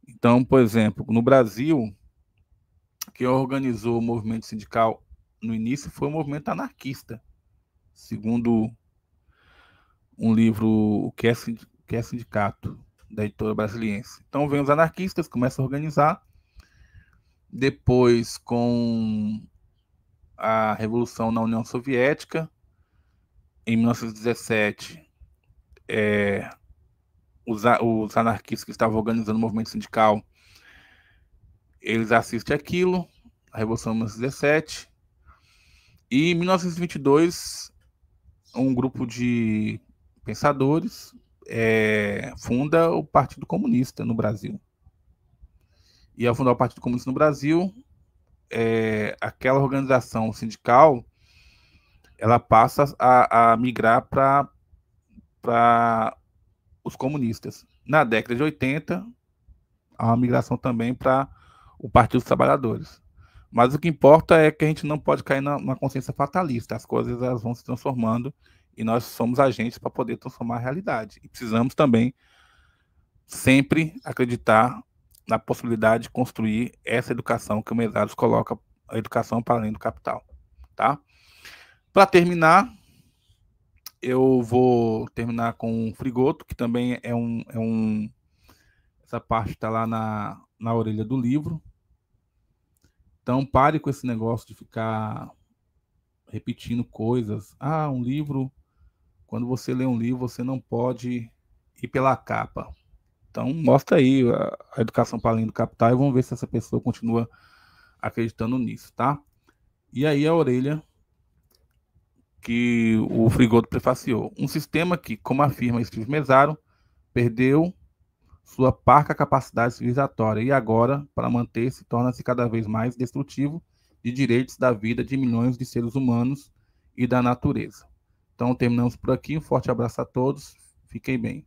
Então, por exemplo, no Brasil, quem organizou o movimento sindical no início foi o movimento anarquista, segundo um livro, O que é Sindicato, da editora Brasiliense. Então, vem os anarquistas, começam a organizar, depois, com a Revolução na União Soviética, em 1917, os anarquistas que estavam organizando o movimento sindical, eles assistem aquilo, a Revolução de 1917, e em 1922, um grupo de pensadores funda o Partido Comunista no Brasil. E ao fundar o Partido Comunista no Brasil, aquela organização sindical, ela passa a migrar para os comunistas. Na década de 80, há uma migração também para o Partido dos Trabalhadores. Mas o que importa é que a gente não pode cair na consciência fatalista. As coisas elas vão se transformando e nós somos agentes para poder transformar a realidade. E precisamos também sempre acreditar na possibilidade de construir essa educação que o Mesaros coloca, a educação para além do capital. Tá? Para terminar, eu vou terminar com um Frigoto, que também essa parte está lá na orelha do livro. Então, pare com esse negócio de ficar repetindo coisas. Ah, um livro... Quando você lê um livro, você não pode ir pela capa. Então, mostra aí a educação para além do capital e vamos ver se essa pessoa continua acreditando nisso, tá? E aí a orelha que o Frigoto prefaciou. Um sistema que, como afirma Steve Mesaro, perdeu sua parca capacidade civilizatória e agora, para manter-se, torna-se cada vez mais destrutivo de direitos da vida de milhões de seres humanos e da natureza. Então, terminamos por aqui. Um forte abraço a todos. Fiquem bem.